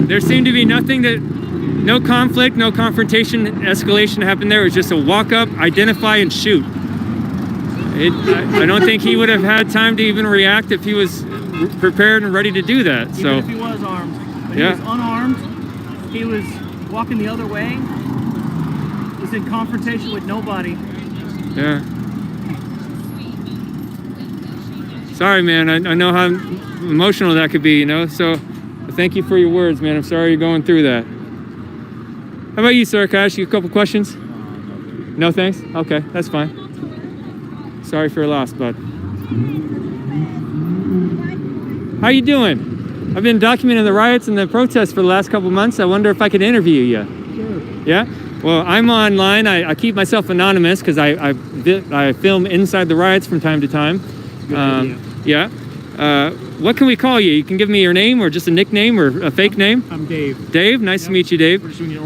There seemed to be nothing that, no conflict, no confrontation, escalation happened there. It was just a walk up, identify, and shoot. I don't think he would have had time to even react if he was prepared and ready to do that. Even so if he was armed, but yeah. He was unarmed. He was walking the other way. Was in confrontation with nobody. Yeah. Sorry, man. I know how emotional that could be, you know. So thank you for your words, man. I'm sorry you're going through that. How about you, sir? Can I ask you a couple questions? No, thanks. Okay, that's fine. Sorry for your loss, bud. How you doing? I've been documenting the riots and the protests for the last couple months. I wonder if I could interview you. Sure. Yeah? Well, I'm online. I keep myself anonymous because I film inside the riots from time to time. Yeah. What can we call you? You can give me your name or just a nickname or a fake name. I'm Dave. Dave, nice to meet you, Dave.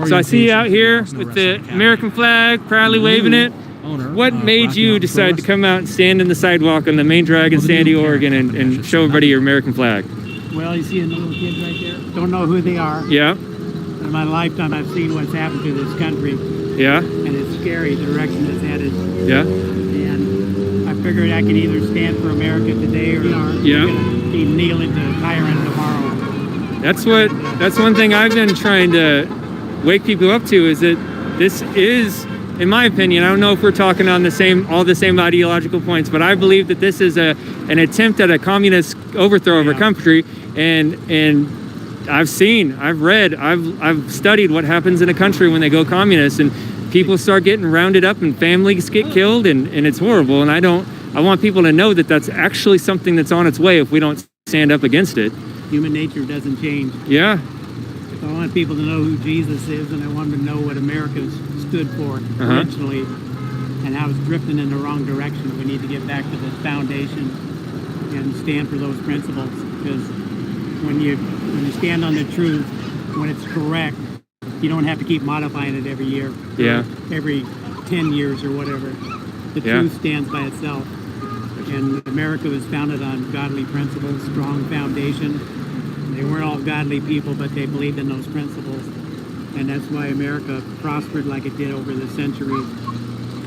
So I see you out here with the American flag, proudly waving it. What made you decide to come out and stand in the sidewalk on the main drag in Sandy, Oregon and show everybody your American flag? Well, you see the little kids right there? Don't know who they are. Yeah. In my lifetime, I've seen what's happened to this country. Yeah. And it's scary, the direction it's headed. Yeah. And I figured I could either stand for America today or be kneeling to tyrant tomorrow. That's one thing I've been trying to wake people up to, is that this is, in my opinion, I don't know if we're talking on all the same ideological points, but I believe that this is an attempt at a communist overthrow of our country, and I've seen, I've read, I've studied what happens in a country when they go communist, and people start getting rounded up and families get killed, and it's horrible. And I want people to know that that's actually something that's on its way if we don't stand up against it. Human nature doesn't change. Yeah. I want people to know who Jesus is, and I want them to know what America stood for originally, and how it's drifting in the wrong direction. We need to get back to the foundation and stand for those principles, because when you stand on the truth, when it's correct, you don't have to keep modifying it every year, every 10 years or whatever. The truth stands by itself. And America was founded on godly principles, strong foundation. They weren't all godly people, but they believed in those principles. And that's why America prospered like it did over the centuries.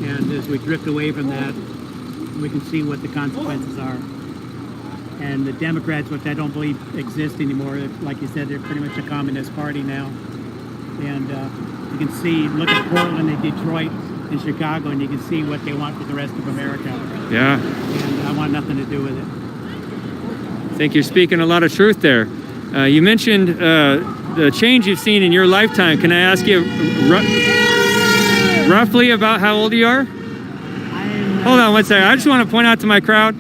And as we drift away from that, we can see what the consequences are. And the Democrats, which I don't believe exist anymore, like you said, they're pretty much a communist party now. And you can see, look at Portland and Detroit and Chicago, and you can see what they want for the rest of America. Yeah. And I want nothing to do with it. I think you're speaking a lot of truth there. You mentioned the change you've seen in your lifetime. Can I ask you roughly about how old you are? Hold on one second. I just want to point out to my crowd.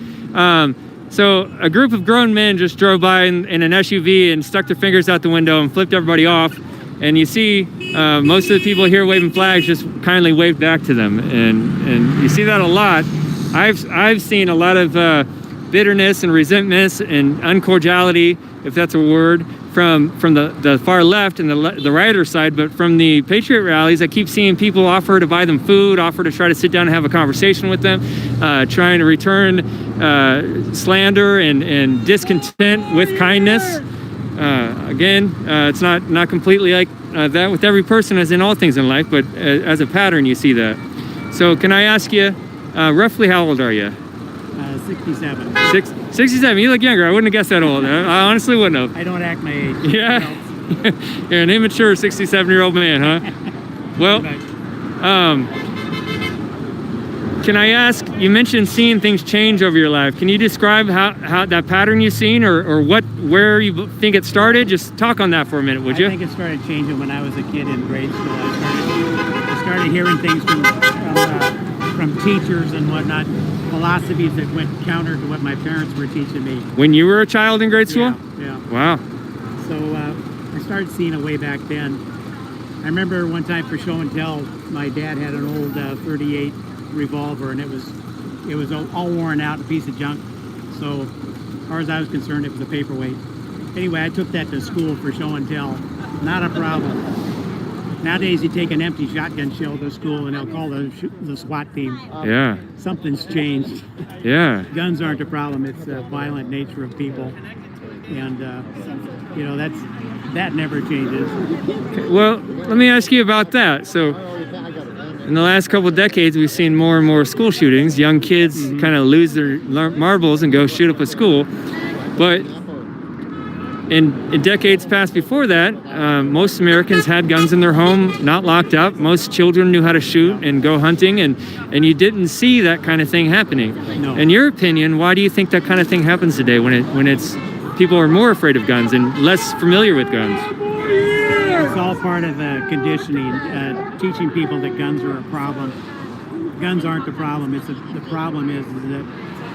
So a group of grown men just drove by in an SUV and stuck their fingers out the window and flipped everybody off. And you see most of the people here waving flags just kindly waved back to them. And you see that a lot. I've seen a lot of bitterness and resentment and uncordiality, if that's a word, from the far left and the righter side. But from the Patriot rallies, I keep seeing people offer to buy them food, offer to try to sit down and have a conversation with them, trying to return slander and discontent with kindness. Again, it's not completely like that with every person, as in all things in life, but as a pattern you see that. So can I ask you, roughly how old are you? 67. 67. You look younger. I wouldn't have guessed that old. I honestly wouldn't have. I don't act my age. Yeah. You're an immature 67-year-old man, huh? Well, can I ask, you mentioned seeing things change over your life. Can you describe how that pattern you've seen, or where you think it started? Just talk on that for a minute, would you? I think it started changing when I was a kid in grade school. I started hearing things from teachers and whatnot, philosophies that went counter to what my parents were teaching me. When you were a child in grade school? Yeah. Wow. So I started seeing it way back then. I remember one time for show and tell, my dad had an old 38 revolver, and it was all worn out, a piece of junk. So as far as I was concerned, it was a paperweight. Anyway, I took that to school for show and tell. Not a problem. Nowadays, you take an empty shotgun shell to school and they'll call the SWAT team. Yeah. Something's changed. Yeah. Guns aren't a problem. It's the violent nature of people. And, you know, that never changes. Well, let me ask you about that. So in the last couple of decades, we've seen more and more school shootings. Young kids kind of lose their marbles and go shoot up a school. But in decades past before that, most Americans had guns in their home, not locked up. Most children knew how to shoot and go hunting, and you didn't see that kind of thing happening. No. In your opinion, why do you think that kind of thing happens today when it's people are more afraid of guns and less familiar with guns? It's all part of conditioning, teaching people that guns are a problem. Guns aren't the problem. The problem is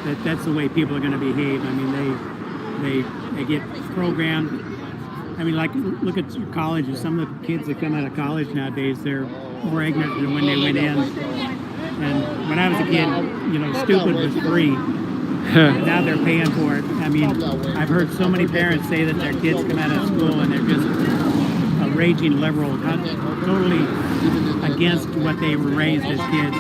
that that's the way people are going to behave. I mean, they get programmed. I mean, like, look at colleges. Some of the kids that come out of college nowadays, they're more ignorant than when they went in. And when I was a kid, you know, stupid was free. Now they're paying for it. I mean, I've heard so many parents say that their kids come out of school and they're just a raging liberal, totally against what they were raised as kids.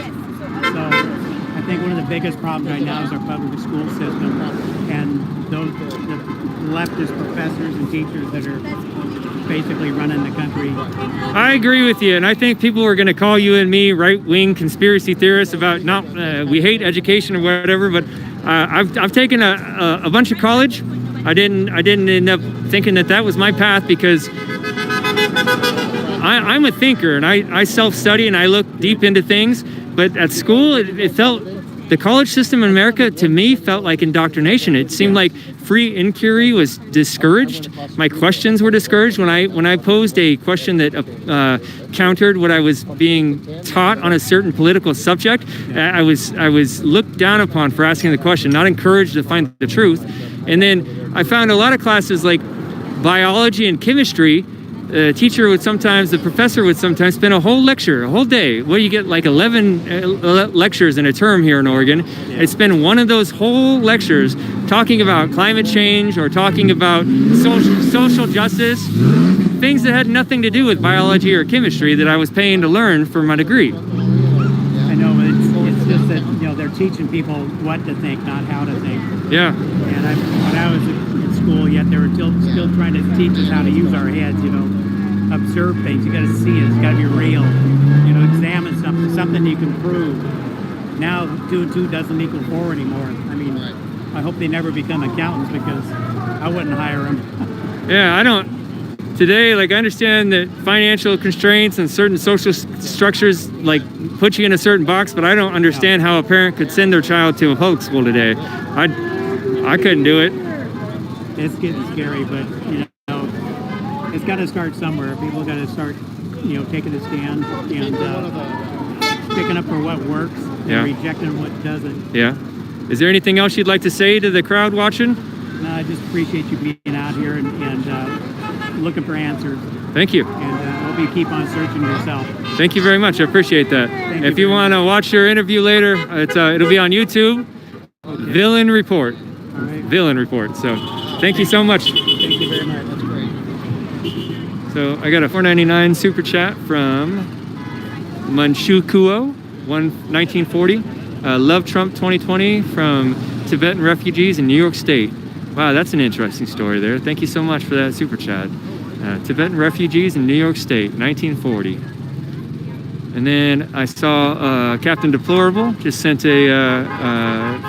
So I think one of the biggest problems right now is our public school system and the leftist professors and teachers that are basically running the country. I agree with you, and I think people are going to call you and me right-wing conspiracy theorists about we hate education or whatever, but I've taken a bunch of college. I didn't end up thinking that was my path because I'm a thinker and I self-study and I look deep into things. But at school, it felt the college system in America to me felt like indoctrination. It seemed like free inquiry was discouraged. My questions were discouraged when I posed a question that countered what I was being taught on a certain political subject. I was looked down upon for asking the question, not encouraged to find the truth. And then I found a lot of classes like biology and chemistry. The professor would sometimes spend a whole day. Well, you get like 11 lectures in a term here in Oregon. Yeah. I'd spend one of those whole lectures talking about climate change or talking about social justice, things that had nothing to do with biology or chemistry that I was paying to learn for my degree. I know, but it's just that, you know, they're teaching people what to think, not how to think. Yeah. And when I was in school, yet they were still trying to teach us how to use our heads, you know. Observe things. You got to see it. It's got to be real. You know, examine something you can prove. Now 2 and 2 doesn't equal 4 anymore. I mean, I hope they never become accountants because I wouldn't hire them. Yeah, I don't. Today, like, I understand that financial constraints and certain social structures like put you in a certain box, but I don't understand how a parent could send their child to a public school today. I couldn't do it. It's getting scary, but you know. It's got to start somewhere. People got to start, you know, taking a stand and picking up for what works and rejecting what doesn't. Yeah. Is there anything else you'd like to say to the crowd watching? No, I just appreciate you being out here and looking for answers. Thank you. And hope you keep on searching yourself. Thank you very much. I appreciate that. If you want to watch your interview later, it'll be on YouTube. Okay. Villain Report. All right. Villain Report. So thank you so much. Thank you very much. That's great. So I got a $4.99 super chat from Manchukuo, 1940. Love Trump 2020 from Tibetan refugees in New York State. Wow, that's an interesting story there. Thank you so much for that super chat. Tibetan refugees in New York State, 1940. And then I saw Captain Deplorable just sent a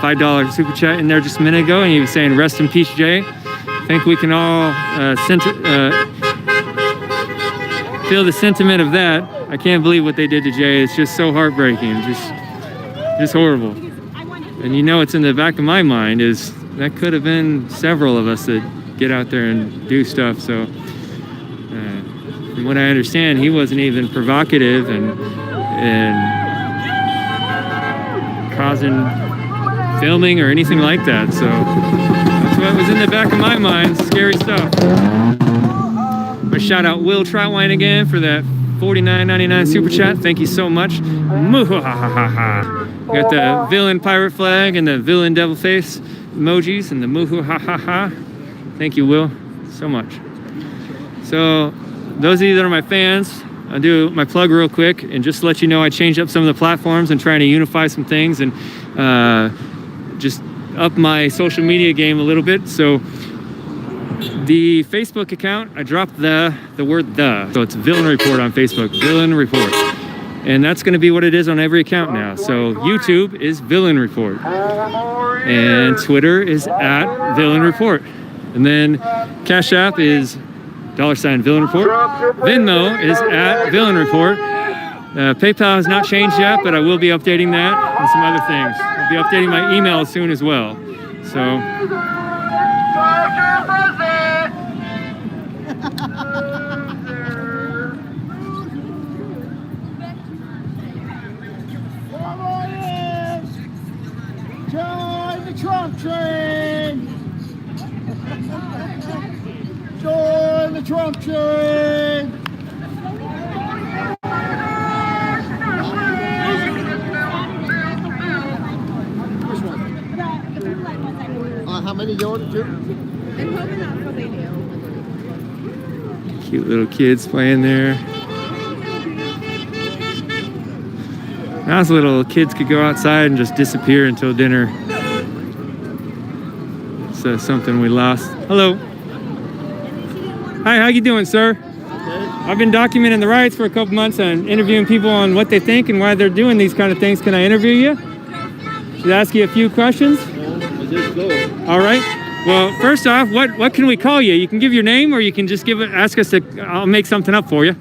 $5 super chat in there just a minute ago, and he was saying, "Rest in peace, Jay." I think we can all feel the sentiment of that. I can't believe what they did to Jay. It's just so heartbreaking, just horrible. And you know, it's in the back of my mind is that could have been several of us that get out there and do stuff. So from what I understand, he wasn't even provocative and causing filming or anything like that. So that's what was in the back of my mind. Scary stuff. I shout out Will Troutwine again for that $49.99 super chat. Thank you so much. Moo-ha-ha-ha-ha. Got the villain pirate flag and the villain devil face emojis and the moo-ha-ha-ha. Thank you, Will, so much. So those of you that are my fans, I'll do my plug real quick and just let you know I changed up some of the platforms and trying to unify some things and just up my social media game a little bit. So the Facebook account, I dropped the word "the," so it's Villain Report on Facebook, Villain Report. And that's going to be what it is on every account now. So YouTube is Villain Report. And Twitter is @Villain Report. And then Cash App is $Villain Report. Venmo is @Villain Report. PayPal has not changed yet, but I will be updating that and some other things. I'll be updating my email soon as well. So join the Trump train! Join the Trump train! Which one? How many you ordered? cute little kids playing there. Those little kids could go outside and just disappear until dinner. So something we lost. Hello. Hi, how you doing, sir? I've been documenting the riots for a couple months and interviewing people on what they think and why they're doing these kind of things. Can I interview you? Should I ask you a few questions? All right. Well, first off, what can we call you? You can give your name, or you can just ask us to. I'll make something up for you.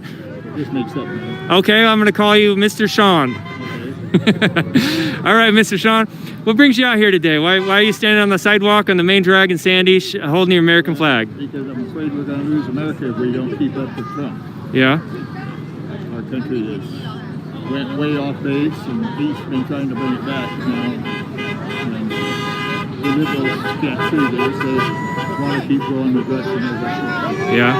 Just make something up. Okay, I'm going to call you Mr. Sean. All right, Mr. Sean. What brings you out here today? Why are you standing on the sidewalk on the main drag in Sandy holding your American flag? Because I'm afraid we're going to lose America if we don't keep up with Trump. Yeah? Our country is went way off base, and he's been trying to bring it back now. And the liberals can't see this. They want to keep going the direction of the Yeah.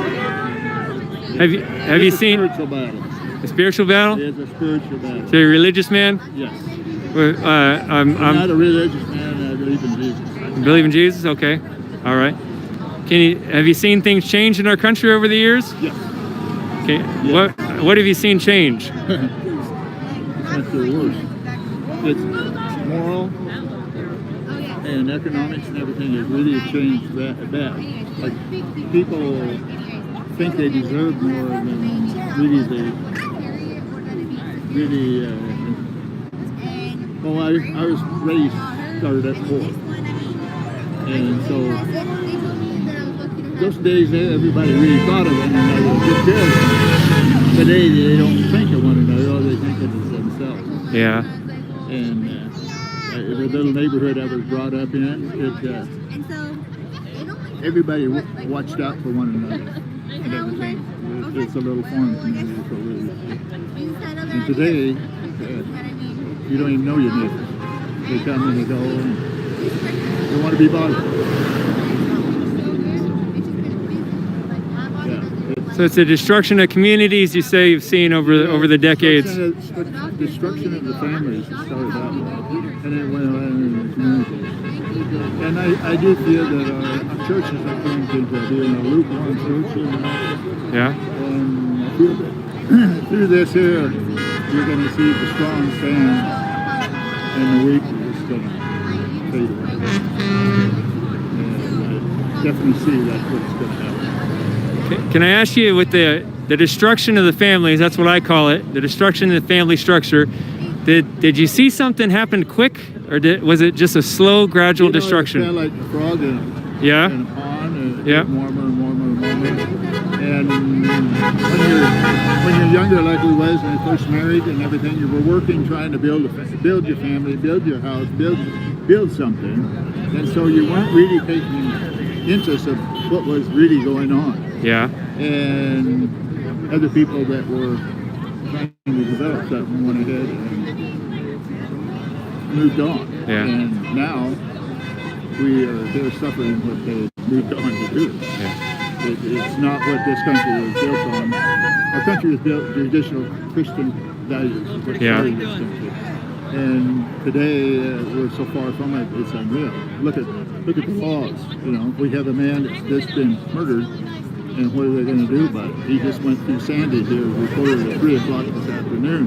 Have you seen spiritual battle? a spiritual battle? It is a spiritual battle. So you're a religious man? Yes. I'm not a religious man. I believe in Jesus. Believe in Jesus? Okay. All right. Have you seen things change in our country over the years? Yes. Okay. Yeah. What have you seen change? That's the worst. It's moral and economics and everything has really changed that. Like, people think they deserve more than really they really. Well, I was raised, started at 4, and so those days everybody really thought of one another. Today they don't think of one another; all they think of is themselves. Yeah. And the little neighborhood I was brought up in, everybody watched out for one another and everything. It's a little farm community, so really. And today, you don't even know your neighbors. They come and they go, and they want to be bothered. Yeah. So it's a destruction of communities, you say, you've seen over the decades. Destruction of the families that started out, and it went on in the communities. And I do feel that our churches are turned into being a lukewarm church. Yeah. And I feel that through this here, you're going to see the strong stand, and the weak is going to fade away. And I definitely see that's what's going to happen. Can I ask you, with the destruction of the families, that's what I call it, the destruction of the family structure, did you see something happen quick, or was it just a slow, gradual destruction? It felt like a frog in a pond, and it gets warmer and warmer and warmer. And when you're younger, like we was when we first married and everything, you were working, trying to build your family, build your house, build something, and so you weren't really taking interest of what was really going on. Yeah. And other people that were trying to develop something went ahead and moved on. Yeah. And now they're suffering what they moved on to do. Yeah. It's not what this country was built on. Our country was built traditional Christian values. What started this country. And today we're so far from it, it's unreal. Look at the laws. You know, we have a man that's just been murdered, And what are they going to do about it? He just went through Sandy here, reported at 3 o'clock this afternoon.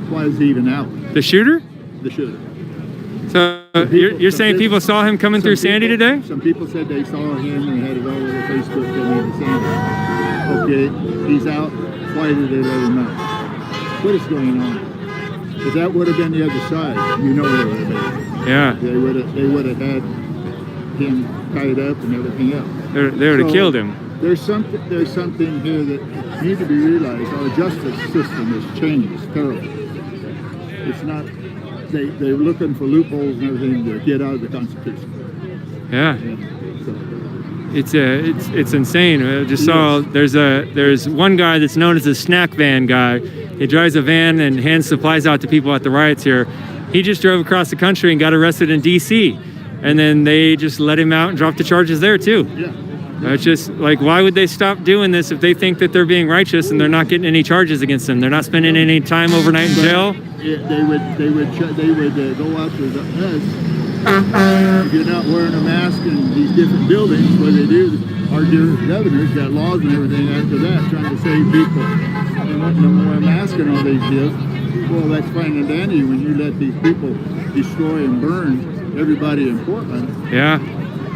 Why is he even out? The shooter? The shooter. So you're saying people saw him coming through Sandy today? Some people said they saw him and had it all over Facebook coming to Sandy. Okay, he's out. Why did they let him out? What is going on? If that would have been the other side, you know where it would have been. Yeah. They would have had him tied up and everything else. They would have killed him. There's something here that needs to be realized. Our justice system has changed terribly. It's not. They're looking for loopholes and everything to get out of the Constitution. Yeah. So, it's insane. I just saw there's one guy that's known as a snack van guy. He drives a van and hands supplies out to people at the riots here. He just drove across the country and got arrested in D.C. And then they just let him out and dropped the charges there too. yeah. It's just like, why would they stop doing this if they think that they're being righteous and they're not getting any charges against them? They're not spending any time overnight in jail. They would go after us. If you're not wearing a mask in these different buildings, what they do, our dear governor's got laws and everything after that, trying to save people. And wanting them to wear a mask and all these deals. Well, that's fine and dandy when you let these people destroy and burn everybody in Portland. Yeah.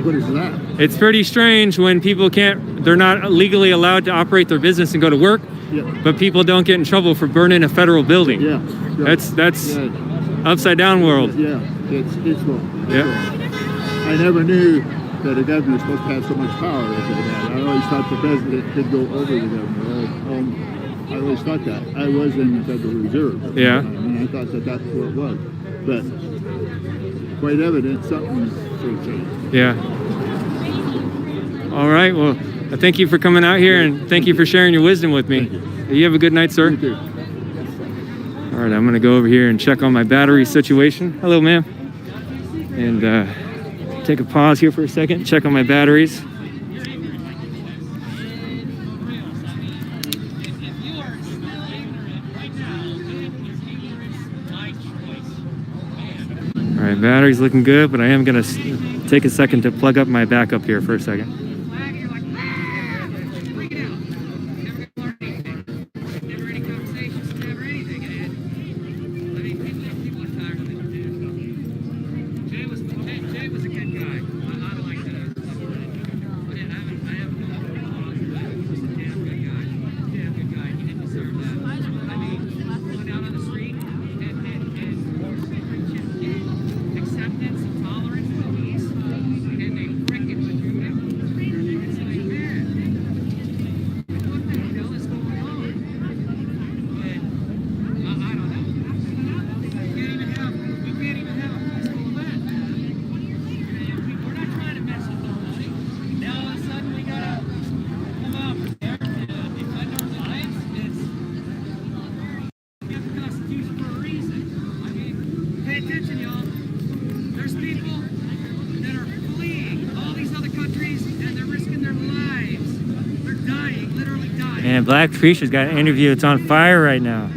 What is that? It's pretty strange when people they're not legally allowed to operate their business and go to work, Yeah. but people don't get in trouble for burning a federal building. Yeah. That's Yeah. upside down world. Yeah. It's wrong. It's Yeah. wrong. I never knew that a governor is supposed to have so much power as they had. I always thought the president could go over the governor. I always thought that. I was in the Federal Reserve. Yeah. And I thought that that's what it was. But quite evident, something's sort of changed. Yeah. All right. Well, I thank you for coming out here and thank you for sharing your wisdom with me. You have a good night, sir. You too. All right. I'm going to go over here and check on my battery situation. Hello, ma'am. And take a pause here for a second. Check on my batteries. All right, battery's looking good, but I am going to take a second to plug up my backup here for a second. And Black Preacher's got an interview that's on fire right now.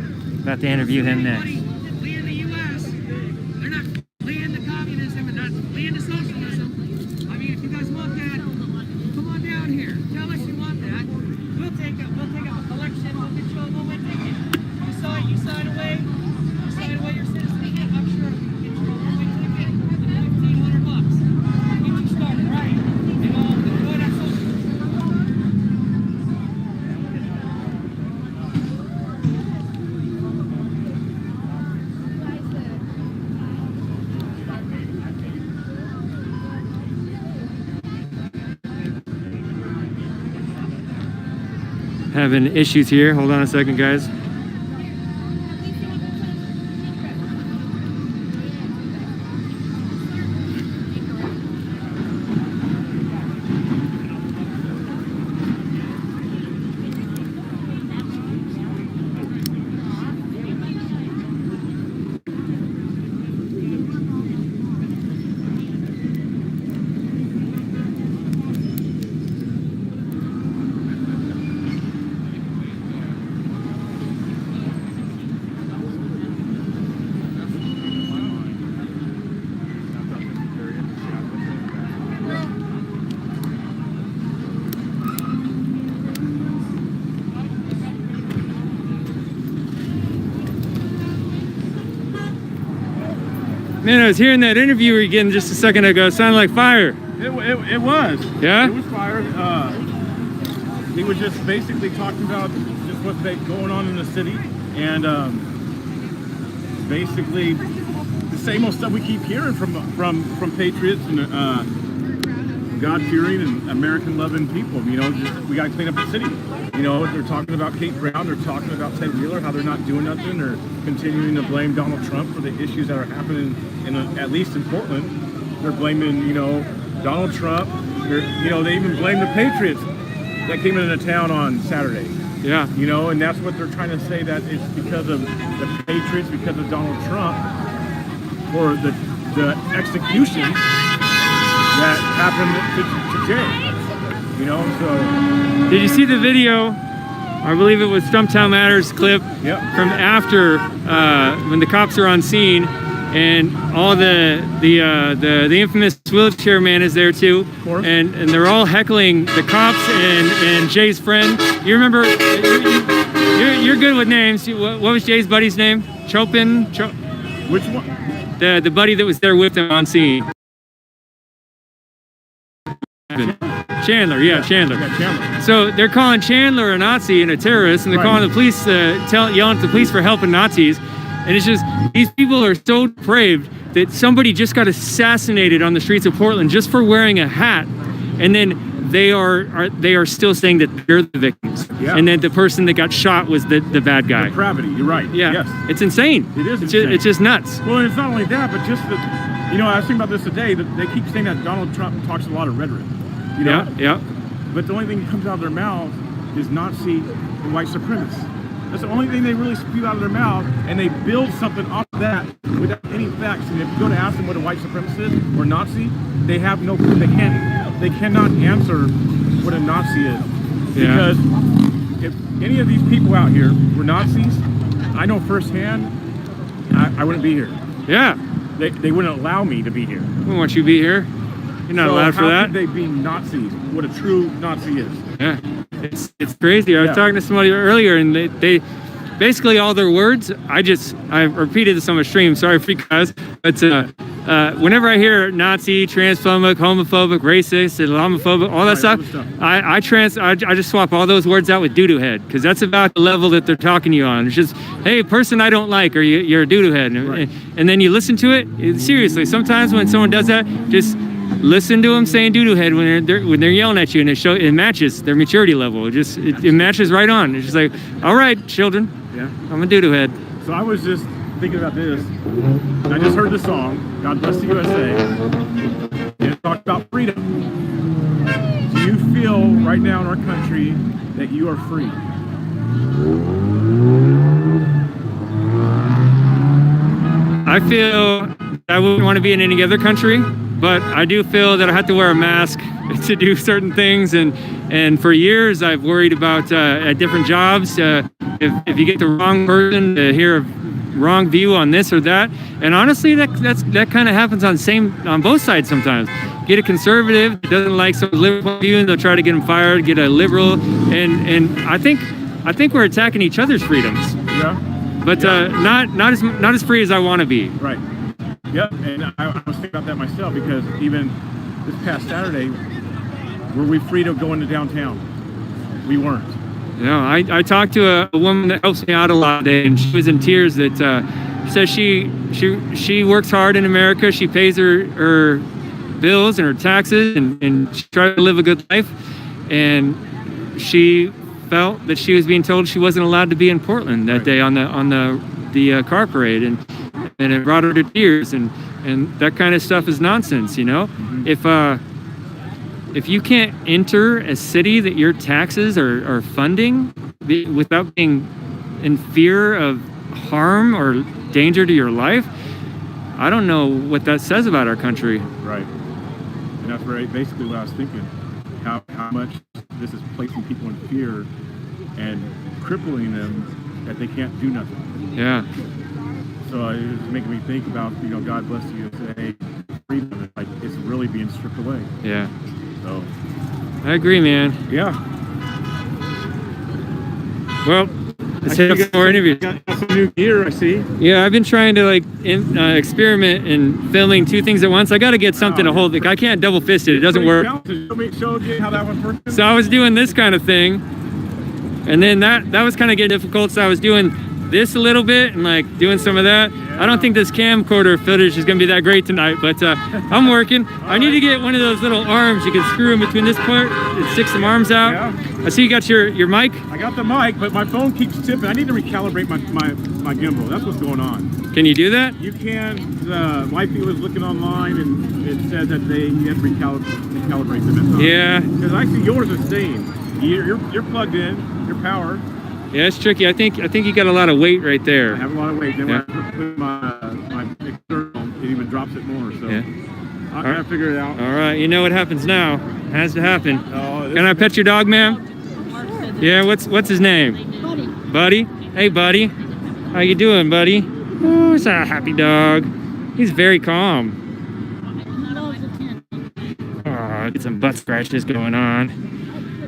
About to interview him next. Fleeing the U.S. They're not fleeing the communism and not fleeing the socialism. I mean, if you guys want that, come on down here. Tell us you want that. We'll take a collection. We'll get you a one-way ticket. You sign away your citizenship. I'm sure we can get you a one-way ticket. $1,500. Get you started, right? And enjoy that socialism. Having issues here. Hold on a second, guys. Man, I was hearing that interview again just a second ago. It sounded like fire. It was. Yeah? It was fire. He was just basically talking about just what's going on in the city, and basically the same old stuff we keep hearing from patriots and God-fearing and American-loving people. You know, just, we got to clean up the city. You know, they're talking about Kate Brown. They're talking about Ted Wheeler, how they're not doing nothing. They're continuing to blame Donald Trump for the issues that are happening at least in Portland. They're blaming, you know, Donald Trump. You know, they even blame the Patriots that came into town on Saturday. Yeah. You know, and that's what they're trying to say, that it's because of the Patriots, because of Donald Trump, for the execution that happened to Jay. You know, so. Did you see the video? I believe it was Stumptown Matters clip from after when the cops are on scene, and all the infamous wheelchair man is there too, Of course. and they're all heckling the cops and Jay's friend. You remember? You're good with names. What was Jay's buddy's name? Chopin. Which one? The buddy that was there with him on scene. Chandler, yeah, Chandler. Yeah, Chandler. So they're calling Chandler a Nazi and a terrorist, and they're calling the police, yelling at the police for helping Nazis. And it's just, these people are so depraved that somebody just got assassinated on the streets of Portland just for wearing a hat, and then they are still saying that they're the victims, and then the person that got shot was the bad guy. Depravity, you're right. Yeah, Yes. it's insane. It is insane. insane. It's just nuts. Well, and it's not only that, but just that, you know, I was thinking about this today, that they keep saying that Donald Trump talks a lot of rhetoric. You know? Yeah. But the only thing that comes out of their mouth is Nazi and white supremacists. That's the only thing they really spew out of their mouth, and they build something off of that without any facts. And if you go to ask them what a white supremacist or Nazi, they have no clue. They cannot answer what a Nazi is. Yeah. Because if any of these people out here were Nazis, I know firsthand, I wouldn't be here. Yeah. They wouldn't allow me to be here. We want you to be here. You're not allowed for How that. could they be Nazis? What a true Nazi is. Yeah, it's crazy. I was talking to somebody earlier, and they basically all their words. I repeated this on my stream. Sorry for you guys, but whenever I hear Nazi, transphobic, homophobic, racist, Islamophobic, all that stuff, I just swap all those words out with doo-doo head, because that's about the level that they're talking to you on. It's just, hey, person I don't like, or you're a doo-doo head, and then you listen to it. Seriously, sometimes when someone does that, just listen to them saying doo-doo head when they're yelling at you, and it matches their maturity level. It matches right on. It's just like, all right, children, I'm a doo-doo head. So I was just thinking about this. I just heard the song, God Bless the USA, and it talked about freedom. Do you feel right now in our country that you are free? I feel I wouldn't want to be in any other country, but I do feel that I have to wear a mask to do certain things, and for years I've worried about at different jobs if you get the wrong person to hear a wrong view on this or that, and honestly that kind of happens on both sides sometimes. Get a conservative that doesn't like some liberal view, and they'll try to get him fired. Get a liberal, and I think we're attacking each other's freedoms. Yeah. But not as free as I want to be. Right. Yep. And I was thinking about that myself, because even this past Saturday, were we free to go into downtown? We weren't. No, I talked to a woman that helps me out a lot today, and she was in tears. That says she works hard in America. She pays her bills and her taxes, and she tries to live a good life. And she felt that she was being told she wasn't allowed to be in Portland that day on the car parade, and it brought her to tears. And that kind of stuff is nonsense, you know. Mm-hmm. If you can't enter a city that your taxes are funding without being in fear of harm or danger to your life, I don't know what that says about our country. Right. And that's basically what I was thinking. How much this is placing people in fear and crippling them that they can't do nothing. Yeah. So it's making me think about, you know, God Bless the USA, freedom, like it's really being stripped away. Yeah. So I agree, man. yeah. Well, Let's hit up some more interviews. Got some new gear, I see. Yeah, I've been trying to like experiment in filming two things at once. I got to get something to hold. Like I can't double fist it. It doesn't work. Show you how that one works. So I was doing this kind of thing, and then that was kind of getting difficult. So I was doing this a little bit and like doing some of that. I don't think this camcorder footage is gonna be that great tonight, but I'm working. I need to get one of those little arms you can screw in between this part. It sticks some arms out. Yeah. I see you got your mic. I got the mic, but my phone keeps tipping. I need to recalibrate my gimbal. That's what's going on. Can you do that? You can. Wifey was looking online and it said that you have to recalibrate them. Yeah. Because I see yours is staying. You're plugged in. Your power. Yeah, it's tricky. I think you got a lot of weight right there. I have a lot of weight. Then Yeah. when I put my external, it even drops it more. So Yeah. I gotta figure it out. All right, you know what happens now. Has to happen. Oh, this Can I pet your dog, ma'am? Yeah, what's his name? Buddy. Hey, Buddy. How you doing, Buddy? Oh, it's a happy dog. He's very calm. Oh, get some butt scratches going on.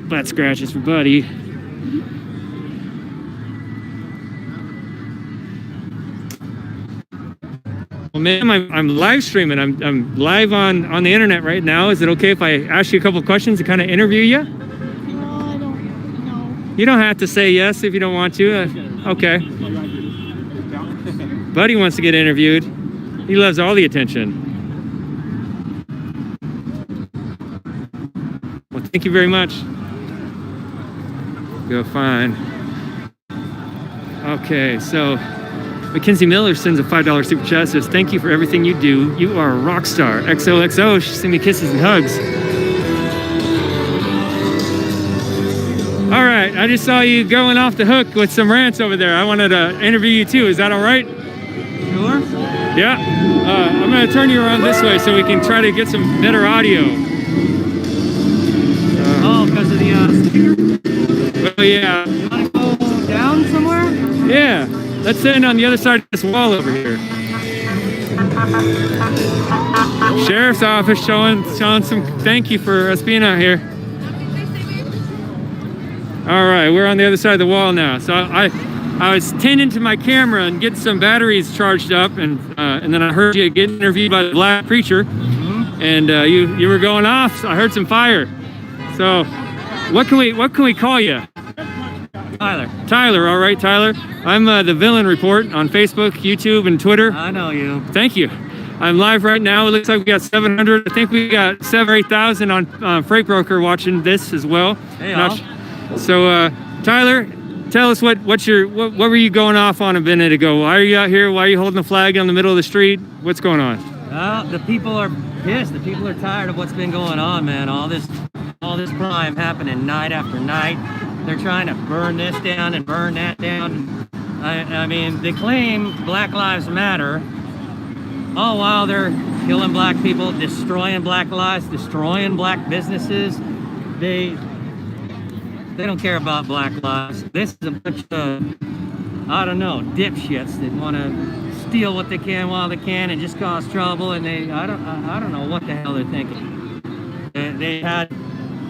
Butt scratches for Buddy. Well, ma'am, I'm live streaming. I'm live on the internet right now. Is it okay if I ask you a couple questions to kind of interview you? No, I don't know. You don't have to say yes if you don't want to. Okay. Buddy wants to get interviewed. He loves all the attention. Well, thank you very much. Go fine. Okay, so Mackenzie Miller sends a $5 super chat. Says, thank you for everything you do. You are a rock star. XOXO. She sent me kisses and hugs. All right, I just saw you going off the hook with some rants over there. I wanted to interview you too. Is that all right? Sure. Yeah. I'm going to turn you around this way so we can try to get some better audio. Oh, because of the speaker? Well, yeah. You want to go down somewhere? Yeah. Let's stand on the other side of this wall over here. Sheriff's office showing some thank you for us being out here. All right, we're on the other side of the wall now. So I was tending to my camera and getting some batteries charged up, and then I heard you get interviewed by the black preacher, and you were going off. So I heard some fire. So what can we call you? Tyler. Tyler, all right, Tyler. I'm the Villain Report on Facebook, YouTube, and Twitter. I know you. Thank you. I'm live right now. It looks like we got 700. I think we got 7,000 or 8,000 on Freight Broker watching this as well. Hey, Not so, Tyler, tell us what were you going off on a minute ago? Why are you out here? Why are you holding the flag on the middle of the street? What's going on? The people are pissed. The people are tired of what's been going on, man. All this crime happening night after night. They're trying to burn this down and burn that down. I mean, they claim Black Lives Matter. Oh, wow, they're killing black people, destroying black lives, destroying black businesses. They don't care about black lives. This is a bunch of, I don't know, dipshits that want to steal what they can while they can and just cause trouble. And I don't know what the hell they're thinking. They had,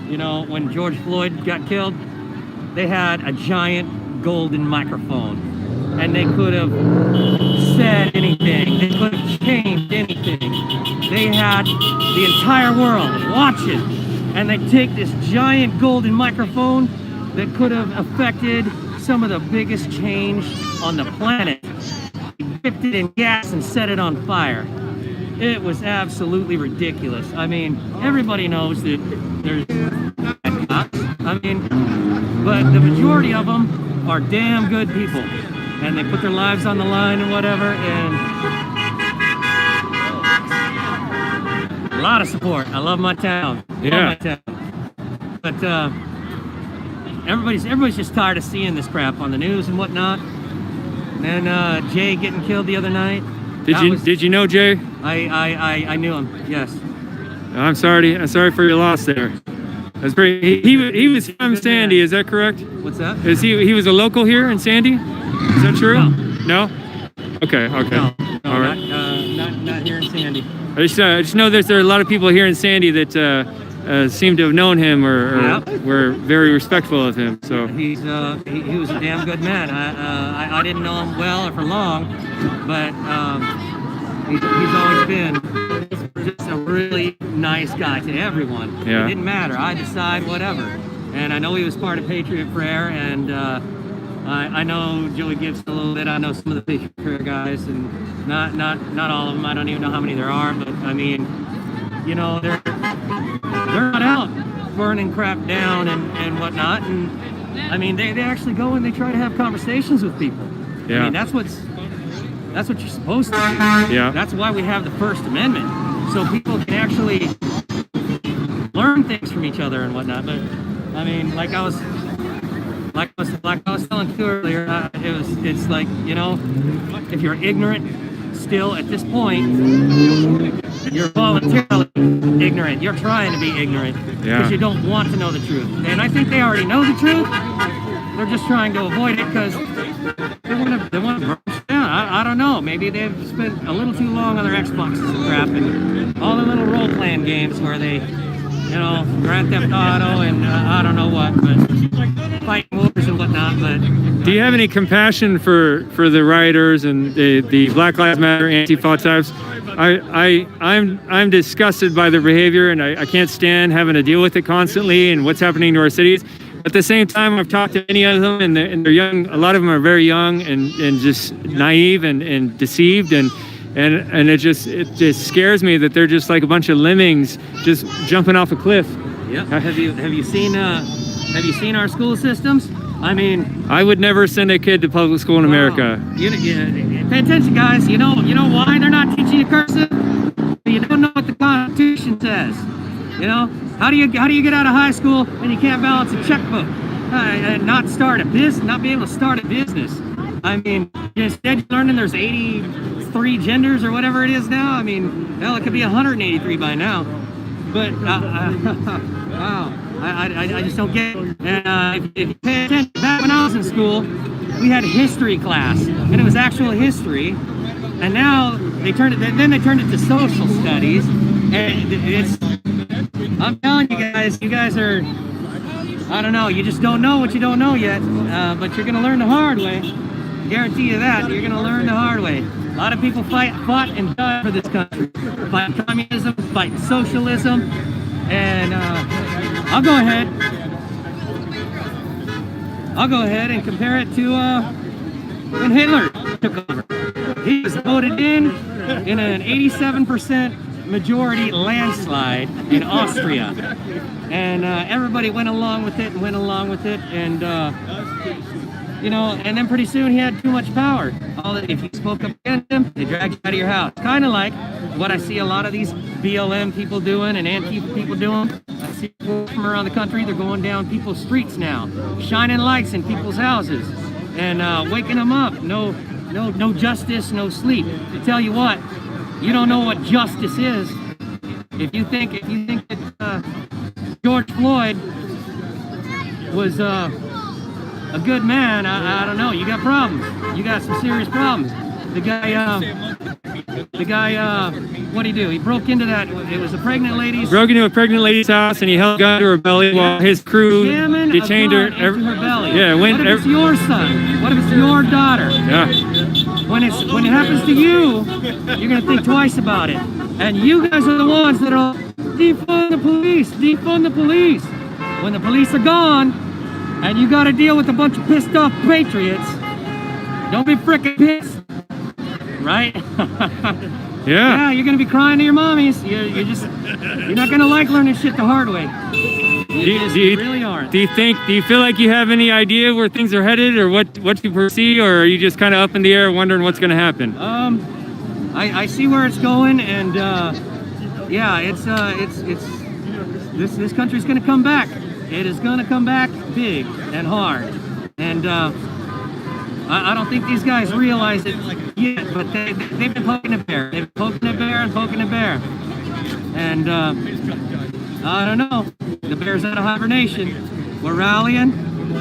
you know, when George Floyd got killed, they had a giant golden microphone, and they could have said anything. They could have changed anything. They had the entire world watching, and they take this giant golden microphone that could have affected some of the biggest change on the planet. Dipped it in gas and set it on fire. It was absolutely ridiculous. I mean, everybody knows that there's bad cops. I mean, but the majority of them are damn good people, and they put their lives on the line and whatever, and a lot of support. I love my town. Yeah. Love my town. But everybody's just tired of seeing this crap on the news and whatnot. And then Jay getting killed the other night. Did you know Jay? I knew him. Yes. I'm sorry for your loss there. That's pretty. He was from Sandy. Is that correct? What's that? Is he was a local here in Sandy? Is that true? No. Okay. No, All right. not here in Sandy. I just know there are a lot of people here in Sandy that seem to have known him or Yep. were very respectful of him. So He was a damn good man. I didn't know him well or for long, but he's always been just a really nice guy to everyone. Yeah. It didn't matter. I decide whatever. And I know he was part of Patriot Prayer, and I know Joey Gibson a little bit. I know some of the Patriot Prayer guys, and not all of them. I don't even know how many there are, but I mean, you know, they're not out burning crap down and whatnot. And I mean, they actually go and they try to have conversations with people. Yeah. I mean, that's what you're supposed to do. Yeah. That's why we have the First Amendment, so people can actually learn things from each other and whatnot. But I mean, like I was telling you earlier, it's like, you know, if you're ignorant still at this point, you're voluntarily ignorant. You're trying to be ignorant because you don't want to know the truth. And I think they already know the truth. They're just trying to avoid it because they want to burn us down. I don't know. Maybe they've spent a little too long on their Xboxes and crap and all the little role-playing games where they, you know, Grand Theft Auto and I don't know what, but fighting wars and whatnot. But do you have any compassion for the rioters and the Black Lives Matter Antifa types? I'm disgusted by their behavior, and I can't stand having to deal with it constantly and what's happening to our cities. At the same time, I've talked to many of them, and they're young. A lot of them are very young and just naive and deceived, and it just scares me that they're just like a bunch of lemmings just jumping off a cliff. yeah, have you seen our school systems? I mean, I would never send a kid to public school in America. Pay attention, guys. You know why they're not teaching you cursive? You don't know what the Constitution says. You know, how do you get out of high school and you can't balance a checkbook, and not be able to start a business? I mean, instead you're learning there's 83 genders or whatever it is now. I mean, hell, it could be 183 by now. But wow. I just don't get it. And if you pay attention, back when I was in school, we had history class, and it was actual history. And now they turned it to social studies, and I'm telling you guys are, I don't know, you just don't know what you don't know yet, but you're gonna learn the hard way. Guarantee you that, you're gonna learn the hard way. A lot of people fought and died for this country, fighting communism, fighting socialism, and I'll go ahead and compare it to when Hitler took over. He was voted in an 87% majority landslide in Austria, and everybody went along with it, and you know, and then pretty soon he had too much power. If you spoke up against him, they dragged you out of your house. Kind of like what I see a lot of these BLM people doing and Antifa people doing. I see people from around the country, they're going down people's streets now, shining lights in people's houses, and waking them up. No justice, no sleep. To tell you what, you don't know what justice is. If you think that George Floyd was a good man, I don't know. You got problems. You got some serious problems. The guy, what'd he do? He broke into it was a pregnant lady's. Broke into a pregnant lady's house, and he held a gun to her belly while his crew detained her. Into her belly. Yeah, what if it's your son? What if it's your daughter? Yeah. When it happens to you, you're gonna think twice about it. And you guys are the ones that are defund the police, defund the police. When the police are gone, and you got to deal with a bunch of pissed off patriots, don't be frickin' pissed, right? Yeah, you're gonna be crying to your mommies. You're not gonna like learning shit the hard way. You really aren't. Do you feel like you have any idea where things are headed, or what you foresee, or are you just kind of up in the air wondering what's gonna happen? I see where it's going, and yeah, this country's gonna come back. It is gonna come back big and hard, and I don't think these guys realize it yet, but they've been poking a bear. They've been poking a bear and poking a bear, and I don't know. The bear's out of hibernation. We're rallying.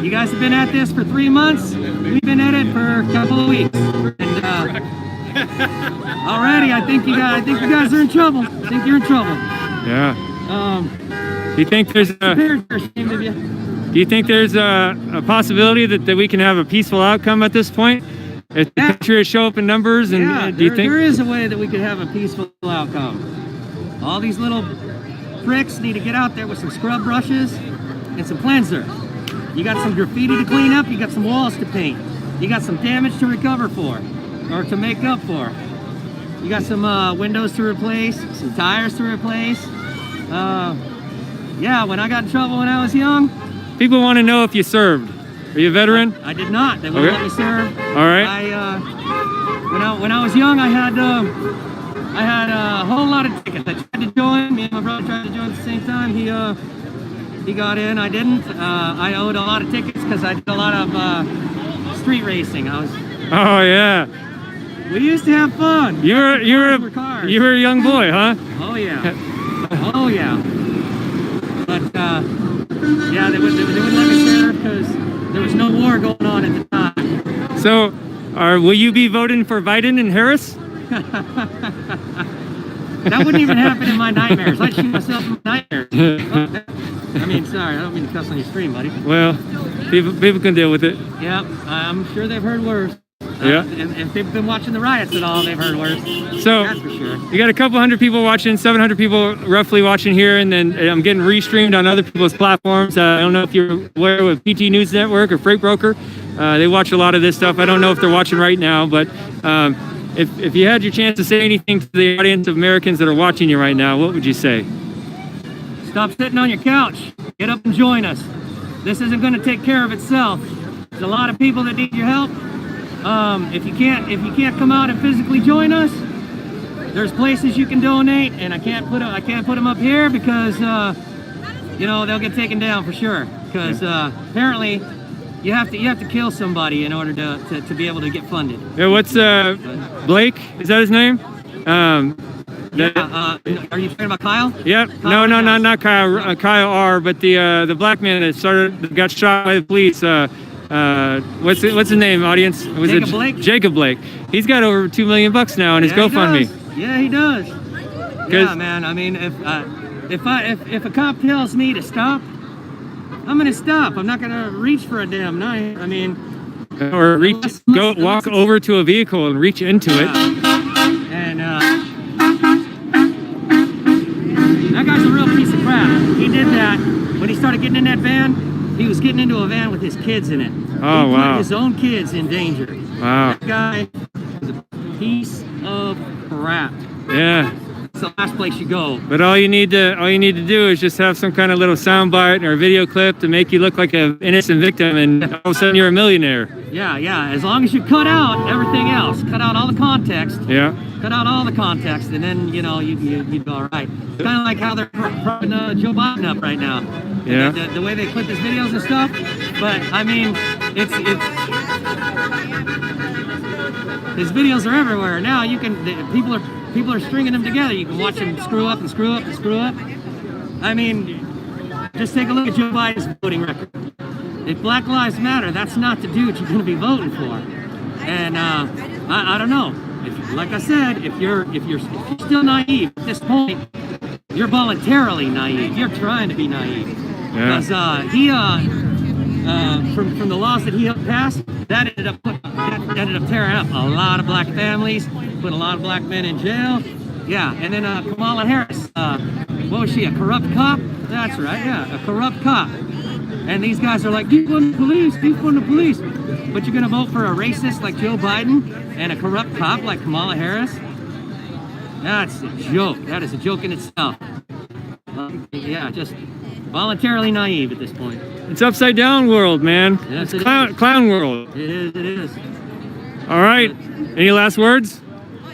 You guys have been at this for 3 months. We've been at it for a couple of weeks, and already I think you guys are in trouble. I think you're in trouble. Yeah. Do you think there's a Parents are ashamed of you. Do you think there's a possibility that we can have a peaceful outcome at this point? If the Patriots show up in numbers, and Yeah, do you think there is a way that we could have a peaceful outcome? All these little pricks need to get out there with some scrub brushes and some cleanser. You got some graffiti to clean up, you got some walls to paint, you got some damage to recover for, or to make up for. You got some windows to replace, some tires to replace. Yeah, when I got in trouble when I was young, people want to know if you served? Are you a veteran? I did not. They wouldn't Okay. let me serve. All right. When I was young, I had a whole lot of tickets. I tried to join. Me and my brother tried to join at the same time. He got in. I didn't. I owed a lot of tickets because I did a lot of street racing. Oh yeah. We used to have fun. You were Cars. a young boy, huh? Oh yeah. Oh yeah. But yeah, they wouldn't let me serve because there was no war going on at the time. So, will you be voting for Biden and Harris? That wouldn't even happen in my nightmares. I'd shoot myself in my nightmares. I mean, sorry, I don't mean to cuss on your stream, buddy. Well, people can deal with it. Yeah, I'm sure they've heard worse. Yeah. And if they've been watching the riots at all, they've heard worse. So, That's for sure. you got a couple hundred people watching, 700 people roughly watching here, and then I'm getting restreamed on other people's platforms. I don't know if you're aware with PT News Network or Freight Broker. They watch a lot of this stuff. I don't know if they're watching right now, but if you had your chance to say anything to the audience of Americans that are watching you right now, what would you say? Stop sitting on your couch. Get up and join us. This isn't going to take care of itself. There's a lot of people that need your help. If you can't come out and physically join us, there's places you can donate, and I can't put them up here because you know, they'll get taken down for sure. Because apparently you have to kill somebody in order to be able to get funded. Yeah, what's Blake? Is that his name? Are you talking about Kyle? Yep. Kyle No, Rittenhouse. not Kyle. Kyle R. But the black man that got shot by the police. What's his name, audience? Was Jacob it Blake? Jacob Blake? He's got over $2 million now in his Yeah, he GoFundMe. does. Yeah, he does. Yeah, man. I mean, if a cop tells me to stop, I'm gonna stop. I'm not gonna reach for a damn knife. I mean, Or walk over to a vehicle and reach into it. And that guy's a real piece of crap. He did that when he started getting in that van. He was getting into a van with his kids in it. Oh, He wow. put his own kids in danger. Wow. That guy is a piece of crap. Yeah. It's the last place you go. But all you need to do is just have some kind of little soundbite or a video clip to make you look like an innocent victim, and all of a sudden you're a millionaire. Yeah. As long as you cut out everything else, cut out all the context. Yeah. Cut out all the context, and then you know you'd be all right. Kind of like how they're propping Joe Biden up right now. Yeah. The way they clip his videos and stuff. But I mean, it's his videos are everywhere now. You can people are stringing them together. You can watch them screw up and screw up and screw up. I mean, just take a look at Joe Biden's voting record. If Black Lives Matter, that's not the dude you're going to be voting for. And I don't know. Like I said, if you're still naive at this point, you're voluntarily naive. You're trying to be naive. Yeah. Because he from the laws that he helped pass, that ended up tearing up a lot of black families, put a lot of black men in jail. Yeah, and then Kamala Harris, what was she, a corrupt cop? That's right, yeah, a corrupt cop. And these guys are like, defund the police, defund the police. But you're gonna vote for a racist like Joe Biden and a corrupt cop like Kamala Harris? That's a joke. That is a joke in itself. Yeah, just voluntarily naive at this point. It's upside down world, man. Yes, It's it is. clown world. It is. All right. Any last words?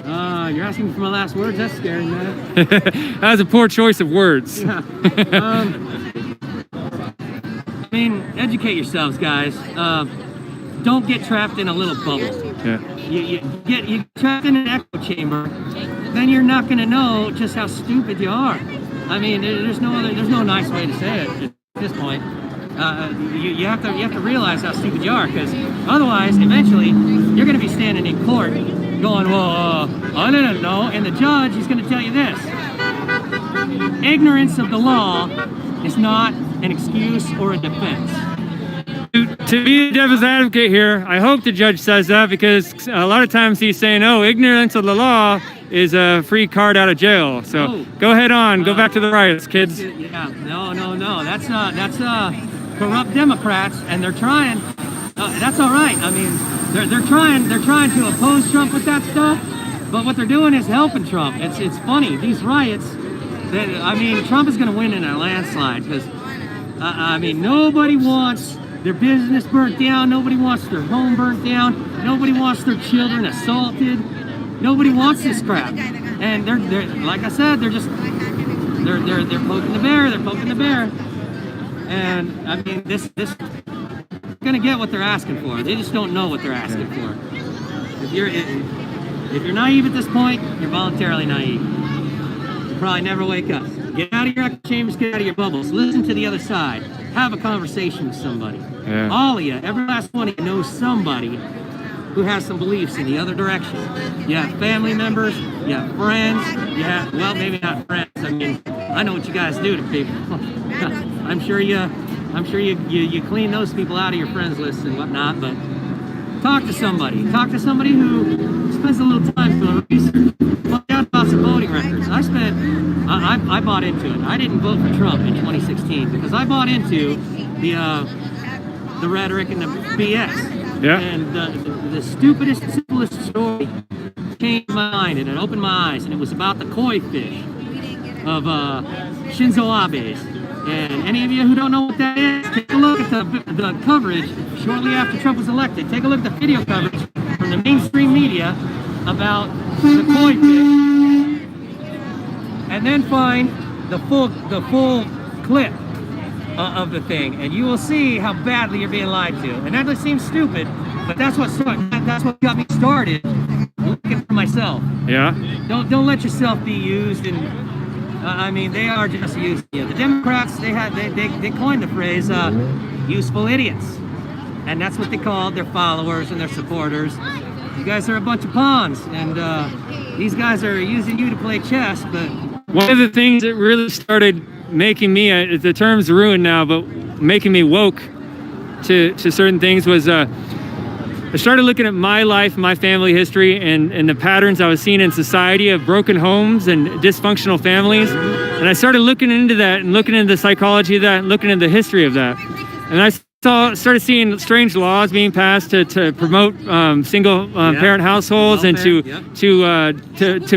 You're asking me for my last words? That's scary, man. That was a poor choice of words. Yeah. I mean, educate yourselves, guys. Don't get trapped in a little bubble. Yeah. You get trapped in an echo chamber, then you're not going to know just how stupid you are. I mean, there's no nice way to say it at this point. You have to realize how stupid you are, because otherwise, eventually, you're going to be standing in court going, well, I didn't know, and the judge is going to tell you this: ignorance of the law is not an excuse or a defense. To be the devil's advocate here, I hope the judge says that, because a lot of times he's saying, oh, ignorance of the law is a free card out of jail. So go ahead on, go back to the riots, kids. Yeah, no. That's corrupt Democrats, and they're trying. That's all right. I mean, they're trying to oppose Trump with that stuff, but what they're doing is helping Trump. It's funny. These riots, Trump is going to win in a landslide, because nobody wants their business burnt down. Nobody wants their home burnt down. Nobody wants their children assaulted. Nobody wants this crap. And they're like I said, they're poking the bear. They're poking the bear. And I mean, this gonna get what they're asking for. They just don't know what they're asking for. If you're naive at this point, you're voluntarily naive. You'll probably never wake up. Get out of your echo chambers, get out of your bubbles. Listen to the other side. Have a conversation with somebody. Yeah. All of you, every last one of you knows somebody who has some beliefs in the other direction. You have family members, you have friends, well, maybe not friends. I mean, I know what you guys do to people. I'm sure you clean those people out of your friends list and whatnot, but talk to somebody. Talk to somebody who spends a little time doing research. Find out about some voting records. I bought into it. I didn't vote for Trump in 2016 because I bought into the rhetoric and the BS. Yeah. And the stupidest, simplest story changed my mind, and it opened my eyes, and it was about the koi fish of Shinzo Abe's. And any of you who don't know what that is, take a look at the coverage shortly after Trump was elected. Take a look at the video coverage from the mainstream media about the koi fish, and then find the full clip of the thing, and you will see how badly you're being lied to. And that just seems stupid, but that's what got me started looking for myself. Yeah. Don't let yourself be used, and they are just using you. The Democrats, they coined the phrase useful idiots, and that's what they called their followers and their supporters. You guys are a bunch of pawns, and these guys are using you to play chess. But one of the things that really started making me, the term's ruined now, but making me woke to certain things was I started looking at my life, my family history, and the patterns I was seeing in society of broken homes and dysfunctional families. And I started looking into that and looking into the psychology of that and looking into the history of that. And I started seeing strange laws being passed to promote single parent households and to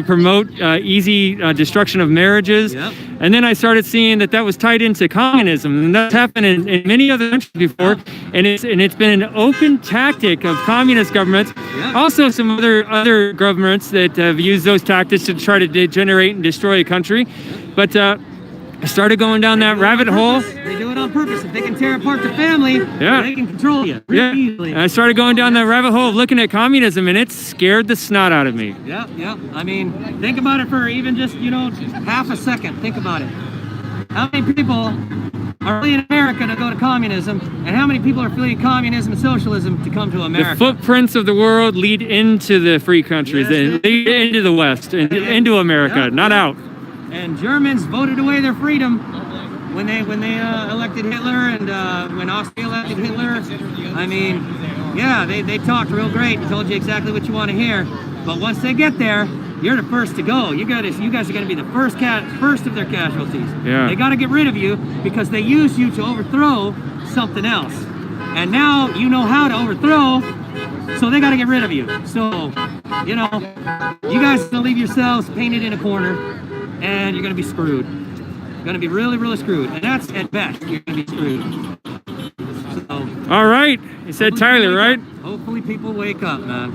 promote easy destruction of marriages. Yep. And then I started seeing that was tied into communism, and that's happened in many other countries before. And it's been an open tactic of communist governments. Yep. Also, some other governments that have used those tactics to try to degenerate and destroy a country. But I started going down that rabbit hole. They do it on purpose. If they can tear apart the family, they can control you really easily. I started going down that rabbit hole of looking at communism, and it scared the snot out of me. Yeah. I mean, think about it for even just, half a second. Think about it. How many people are fleeing America to go to communism, and how many people are fleeing communism and socialism to come to America? The footprints of the world lead into the free countries, they lead into the West, and into America, not out. And Germans voted away their freedom when they elected Hitler, and when Austria elected Hitler. I mean, they talked real great and told you exactly what you want to hear. But once they get there, you're the first to go. You guys are going to be the first of their casualties. Yeah. They got to get rid of you because they used you to overthrow something else. And now you know how to overthrow, so they got to get rid of you. So, you guys are going to leave yourselves painted in a corner, and you're going to be screwed. You're going to be really, really screwed. And that's at best, you're going to be screwed. So, all right. You said Tyler, right? Hopefully people wake up, man.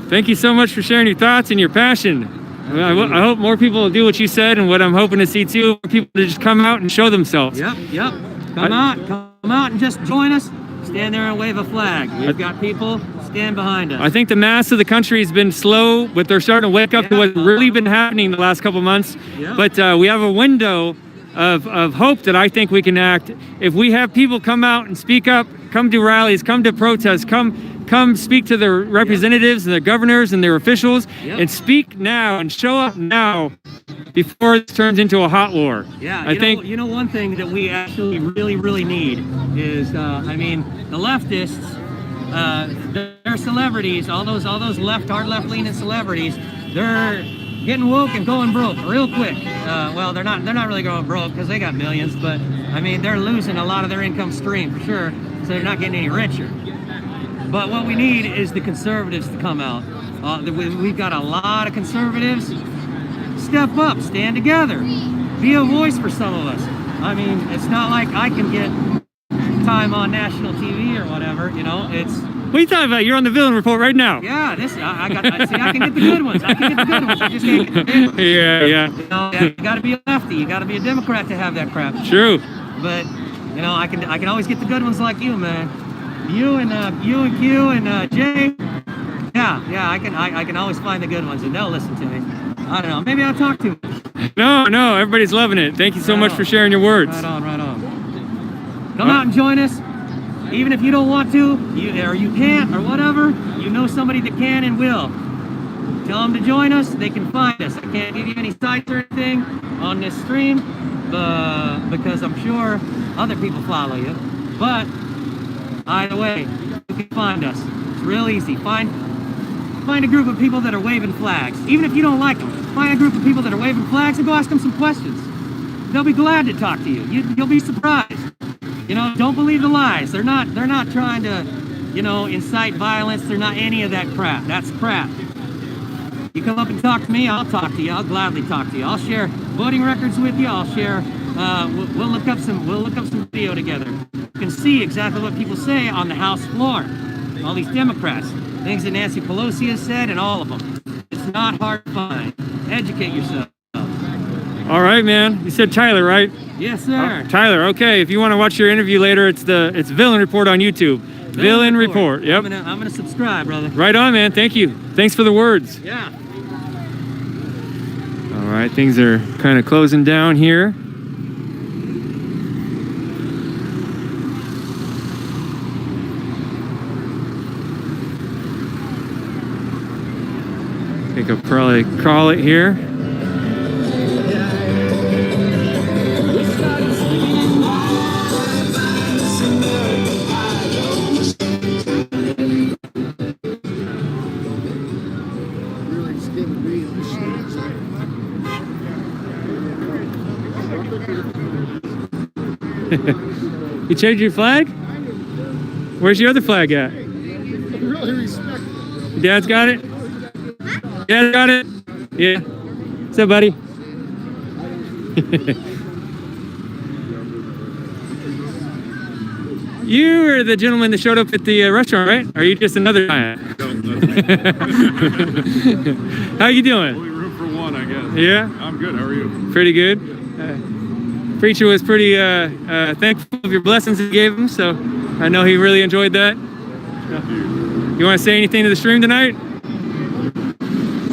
Thank you so much for sharing your thoughts and your passion. I hope more people will do what you said, and what I'm hoping to see too, more people to just come out and show themselves. Yep. Come out and just join us. Stand there and wave a flag. We've got people stand behind us. I think the mass of the country has been slow, but they're starting to wake up to what's really been happening the last couple months. Yeah. But we have a window of hope that I think we can act. If we have people come out and speak up, come to rallies, come to protests, come come speak to their representatives and their governors and their officials Yep. and speak now and show up now before it turns into a hot war. Yeah, I think you know one thing that we actually really need is I mean the leftists, their celebrities, all those hard left leaning celebrities, they're getting woke and going broke real quick. Well, they're not really going broke because they got millions, but I mean they're losing a lot of their income stream for sure, so they're not getting any richer. But what we need is the conservatives to come out. We've got a lot of conservatives. Step up, stand together, be a voice for some of us. I mean, it's not like I can get time on national TV or whatever, you know, it's... What are you talking about? You're on the Villain Report right now. Yeah, I can get the good ones. I can get the good ones. I just can't get the big ones. Yeah. You know, you gotta be a lefty, you gotta be a Democrat to have that crap. True. But, you know, I can always get the good ones like you, man. You and Q and Jay. Yeah, I can always find the good ones and they'll listen to me. I don't know, maybe I'll talk to them. No, everybody's loving it. Thank you so much for sharing your words. Right on. Come out and join us. Even if you don't want to, you can't, or whatever, you know somebody that can and will. Tell them to join us, they can find us. I can't give you any sites or anything on this stream, because I'm sure other people follow you. But, either way, you can find us. It's real easy. Find a group of people that are waving flags. Even if you don't like them, find a group of people that are waving flags and go ask them some questions. They'll be glad to talk to you. You'll be surprised. You know, don't believe the lies. They're not trying to, you know, incite violence. They're not any of that crap. That's crap. You come up and talk to me, I'll talk to you. I'll gladly talk to you. I'll share voting records with you. I'll share. We'll look up some video together. You can see exactly what people say on the House floor. All these Democrats, things that Nancy Pelosi has said, and all of them. It's not hard to find. Educate yourself. All right, man. You said Tyler, right? Yes, sir. Tyler, okay. If you want to watch your interview later, it's Villain Report on YouTube. Villain Report. Yep. I'm gonna subscribe, brother. Right on, man. Thank you. Thanks for the words. Yeah. All right, things are kind of closing down here. I think I'll probably call it here. You changed your flag? Where's your other flag at? Really respect. Your dad's got it? Dad's got it? Yeah. What's up, buddy? You are the gentleman that showed up at the restaurant, right? Or are you just another giant? How you doing? Only room for one, I guess. Yeah? I'm good. How are you? Pretty good. Preacher was pretty thankful of your blessings you gave him, so I know he really enjoyed that. You want to say anything to the stream tonight?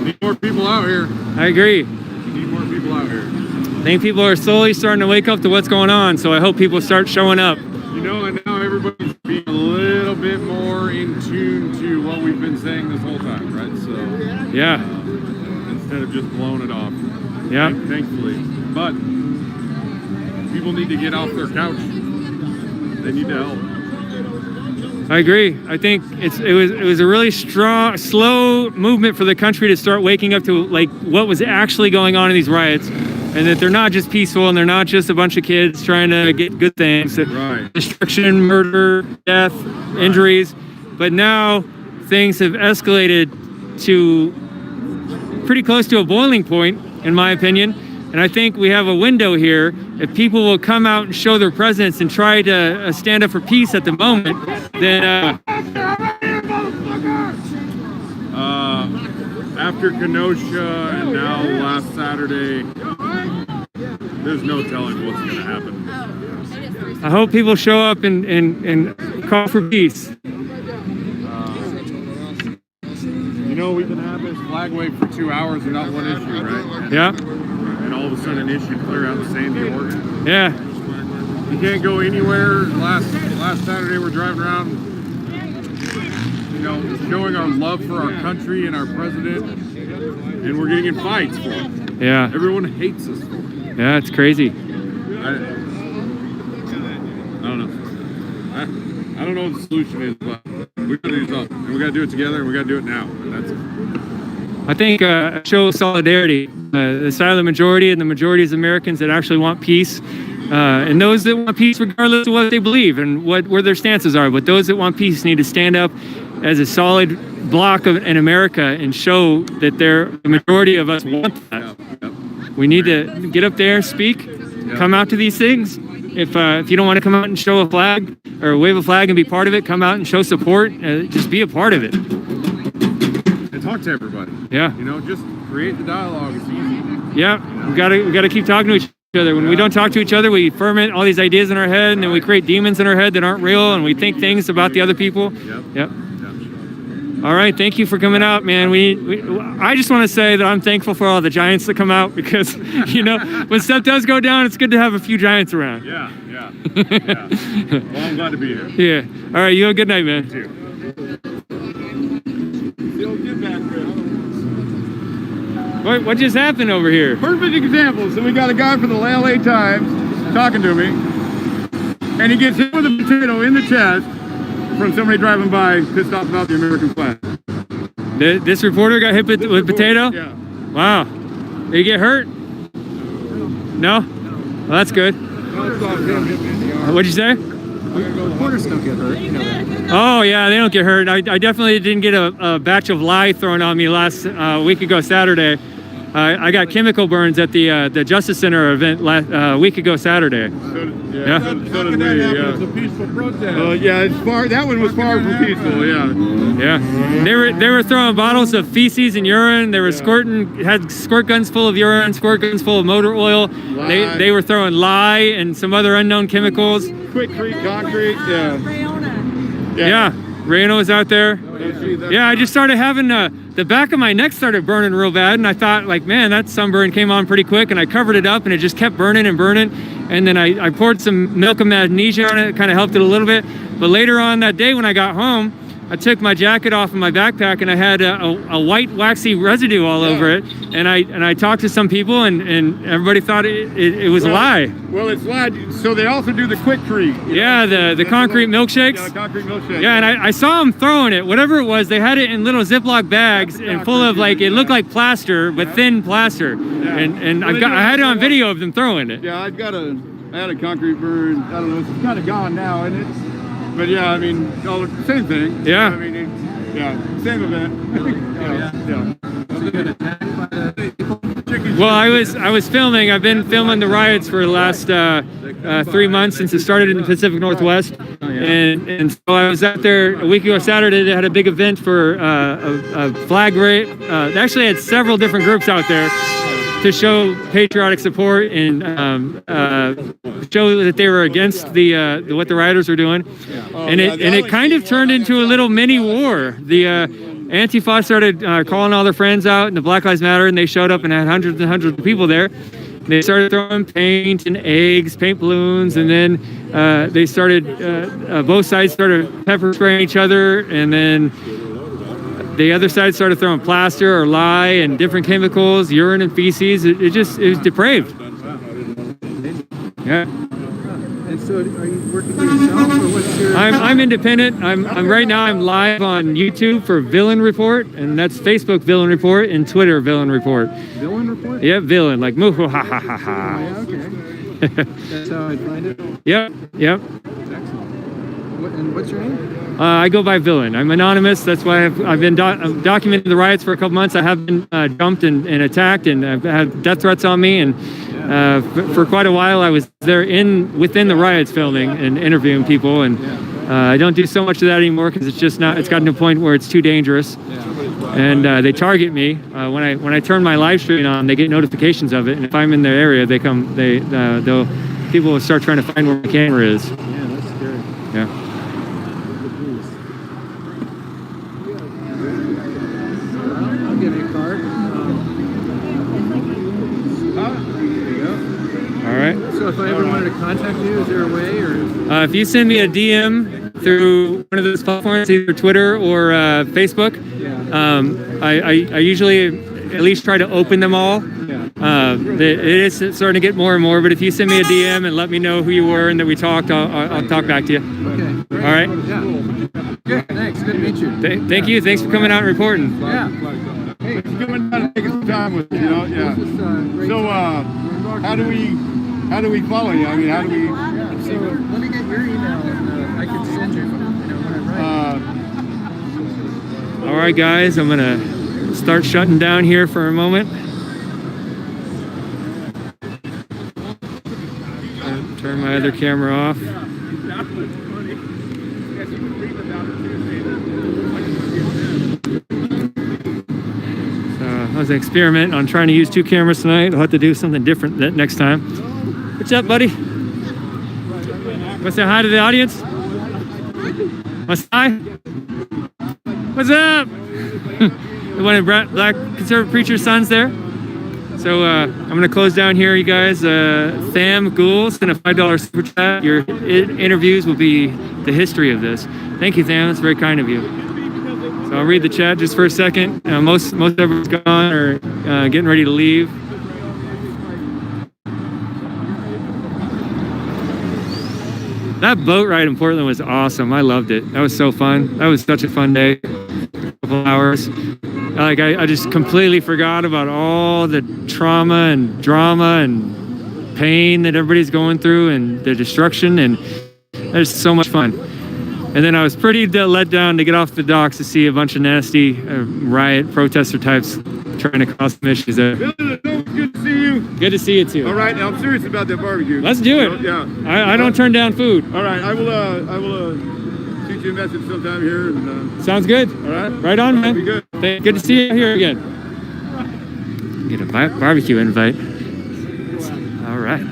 Need more people out here. I agree. Need more people out here. I think people are slowly starting to wake up to what's going on, so I hope people start showing up. You know, and now everybody's being a little bit more in tune to what we've been saying this whole time, right? So, Yeah. instead of just blowing it off. Yeah. Thankfully. But people need to get off their couch. They need to help. I agree. I think it was a really slow movement for the country to start waking up to like what was actually going on in these riots, and that they're not just peaceful and they're not just a bunch of kids trying to get good things. That Right. Destruction, murder, death, injuries, but now things have escalated to pretty close to a boiling point, in my opinion. And I think we have a window here. If people will come out and show their presence and try to stand up for peace at the moment, then After Kenosha and now last Saturday, there's no telling what's going to happen. I hope people show up and call for peace. You know, we can have this flag wave for 2 hours and not one issue, right? Yeah, And all of a sudden an issue clear out the Sandy, Oregon. yeah, You can't go anywhere. Last Saturday we're driving around. you know, showing our love for our country and our president, and we're getting in fights for it. Yeah. Everyone hates us for it. Yeah, it's crazy. I don't know. I don't know what the solution is, but we gotta do something. And we gotta do it together, and we gotta do it now. And that's it. I think show solidarity. The silent majority and the majority of Americans that actually want peace, and those that want peace regardless of what they believe and where their stances are. But those that want peace need to stand up as a solid block in America and show that the majority of us want that. We need to get up there, speak, come out to these things. If you don't want to come out and show a flag or wave a flag and be part of it, come out and show support. Just be a part of it. And talk to everybody. Yeah. You know, just create the dialogue. It's easy. Yeah, we gotta keep talking to each other. When we don't talk to each other, we ferment all these ideas in our head, and then we create demons in our head that aren't real, and we think things about the other people. Yep. All right, thank you for coming out, man. I just want to say that I'm thankful for all the giants that come out because, you know, when stuff does go down, it's good to have a few giants around. Yeah. Well, I'm glad to be here. Yeah. All right, you have a good night, man. You too. What just happened over here? Perfect example. So we got a guy from the LA Times talking to me, and he gets hit with a potato in the chest from somebody driving by pissed off about the American flag. This reporter got hit with a potato? Yeah. Wow. Did he get hurt? No? Well, that's good. What'd you say? Reporters don't get hurt, you know that. Oh, yeah, they don't get hurt. I definitely didn't get a batch of lye thrown on me last week ago Saturday. I got chemical burns at the Justice Center event week ago Saturday. So did we. It's a peaceful protest. Yeah, that one was far from peaceful. Yeah. Yeah, they were throwing bottles of feces and urine. They were had squirt guns full of urine, squirt guns full of motor oil. They were throwing lye and some other unknown chemicals. Quickcrete concrete. Yeah, Rayno was out there. Yeah, I just started having the back of my neck started burning real bad, and I thought, like, man, that sunburn came on pretty quick, and I covered it up, and it just kept burning and burning. And then I poured some milk of magnesia on it. It kind of helped it a little bit. But later on that day when I got home, I took my jacket off of my backpack, and I had a white waxy residue all over it. And I talked to some people, and everybody thought it was a lie. Well, it's lye. So they also do the Quickcrete. Yeah, the concrete milkshakes. Yeah, concrete milkshake. Yeah, and I saw them throwing it. Whatever it was, they had it in little Ziploc bags and full of, like, it looked like plaster, but thin plaster. Yeah. And I had it on video of them throwing it. Yeah, I had a concrete burn. I don't know. It's kind of gone now, and it's. But yeah, I mean, all the same thing. Yeah. I mean, same event. Well, I was filming. I've been filming the riots for the last 3 months since it started in the Pacific Northwest, and so I was out there a week ago Saturday. They had a big event for a flag race. They actually had several different groups out there to show patriotic support and show that they were against what the rioters were doing, and it kind of turned into a little mini war. The Antifa started calling all their friends out, and the Black Lives Matter, and they showed up and had hundreds and hundreds of people there. They started throwing paint and eggs, paint balloons, and then they started both sides started pepper spraying each other, and then the other side started throwing plaster or lye and different chemicals, urine and feces. It was depraved. Yeah. And so, are you working for yourself, or what's your? I'm independent. I'm right now. I'm live on YouTube for Villain Report, and that's Facebook Villain Report and Twitter Villain Report. Villain Report? Yeah, villain, like moo ha ha ha ha. Yeah, okay. That's how I find it. Yep. And what's your name? I go by Villain. I'm anonymous. That's why I've been documenting the riots for a couple months. I have been jumped and attacked, and I've had death threats on me. And for quite a while, I was there within the riots filming and interviewing people. And I don't do so much of that anymore because it's just not. It's gotten to a point where it's too dangerous. And they target me when I turn my live stream on. They get notifications of it, and if I'm in their area, they come. People will start trying to find where my camera is. Yeah, that's scary. Yeah. I'll give you a card. There you go. All right. So if I ever wanted to contact you, is there a way, or? If you send me a DM through one of those platforms, either Twitter or Facebook. I usually at least try to open them all. It is starting to get more and more, but if you send me a DM and let me know who you were and that we talked, I'll talk back to you. Okay. All right? Good, thanks. Good to meet you. Thank you. Thanks for coming out and reporting. Yeah. Hey, coming down and taking some time with you, Yeah. So, how do we follow you? I mean, how do we? So let me get your email and I can send you, when I write. All right, guys, I'm gonna start shutting down here for a moment. Turn my other camera off. That was an experiment on trying to use 2 cameras tonight. I'll have to do something different next time. What's up, buddy? Want to say hi to the audience? Want to say hi? What's up? One of Black Conservative Preacher's sons there. So I'm going to close down here, you guys. Tham Ghoul sent a $5 super chat. Your interviews will be the history of this. Thank you, Tham. That's very kind of you. So I'll read the chat just for a second. Most everyone's gone or getting ready to leave. That boat ride in Portland was awesome. I loved it. That was so fun. That was such a fun day. A couple hours. Like I just completely forgot about all the trauma and drama and pain that everybody's going through and the destruction, and there's so much fun. And then I was pretty let down to get off the docks to see a bunch of nasty riot protester types trying to cross some issues there. Billy, good to see you. Good to see you too. All right, now I'm serious about that barbecue. Let's do it. Yeah. I don't turn down food. All right, I will shoot you a message sometime here. And, sounds good. All right. Right on, man. Be good. Good to see you here again. Get a barbecue invite. All right.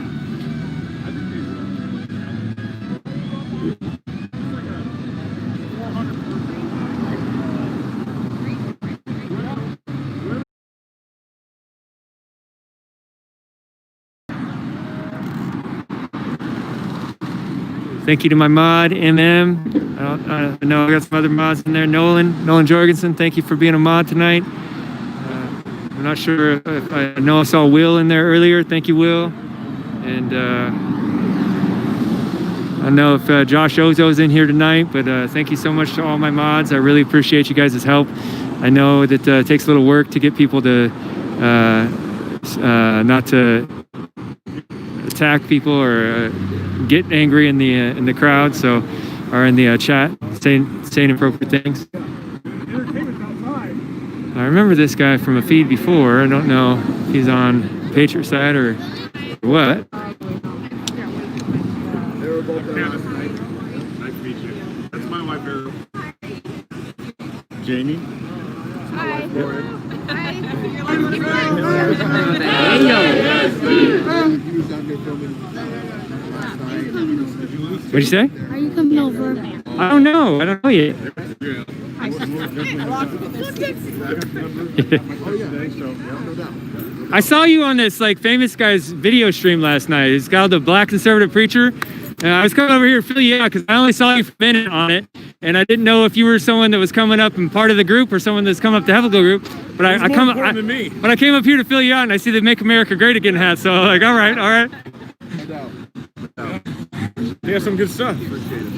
Thank you to my mod, MM. I know I got some other mods in there. Nolan Jorgensen, thank you for being a mod tonight. I'm not sure if I know I saw Will in there earlier. Thank you, Will. And I know if Josh Ozo's in here tonight, but thank you so much to all my mods. I really appreciate you guys' help. I know that it takes a little work to get people to not to attack people or get angry in the crowd, so or in the chat, saying appropriate things. I remember this guy from a feed before. I don't know if he's on Patriot side or what. Nice to meet you. That's my wife, Ariel. Jamie. Hi. What'd you say? Are you coming over? I don't know. I don't know yet. I saw you on this like famous guy's video stream last night. It's called the Black Conservative Preacher. And I was coming over here to fill you out because I only saw you for a minute on it, and I didn't know if you were someone that was coming up and part of the group or someone that's coming up the Heflego group. But I came up here to fill you out, and I see the "Make America Great Again" hat. So like, all right. He has some good stuff.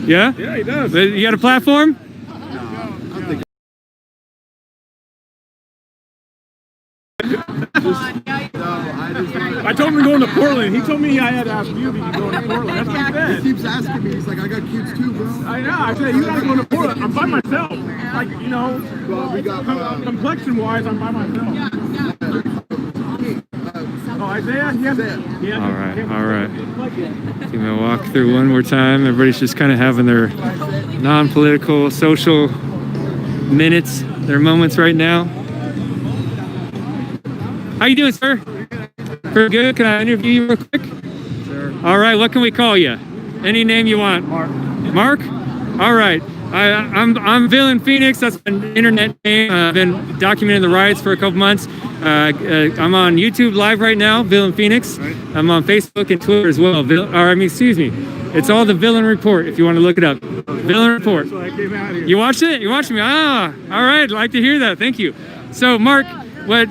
Yeah. Yeah, he does. You got a platform? I told him to go into Portland. He told me I had to ask you if you could go into Portland. That's what he said. He keeps asking me. He's like, I got kids too, bro. I know. I said, you gotta go into Portland. I'm by myself. Like, you know, Well, we got complexion-wise, I'm by myself. Oh, Isaiah? Yeah. All right. I'm gonna walk through one more time. Everybody's just kind of having their non-political, social minutes, their moments right now. How you doing, sir? Pretty good. Can I interview you real quick? Sure. All right. What can we call you? Any name you want. Mark. Mark? All right. I'm Villain Phoenix. That's an internet name. I've been documenting the riots for a couple months. I'm on YouTube live right now, Villain Phoenix. Right. I'm on Facebook and Twitter as well. It's all the Villain Report if you want to look it up. Villain Report. So I came out here. You watched it? You watched me? Ah, all right. I'd like to hear that. Thank you. So, Mark, what?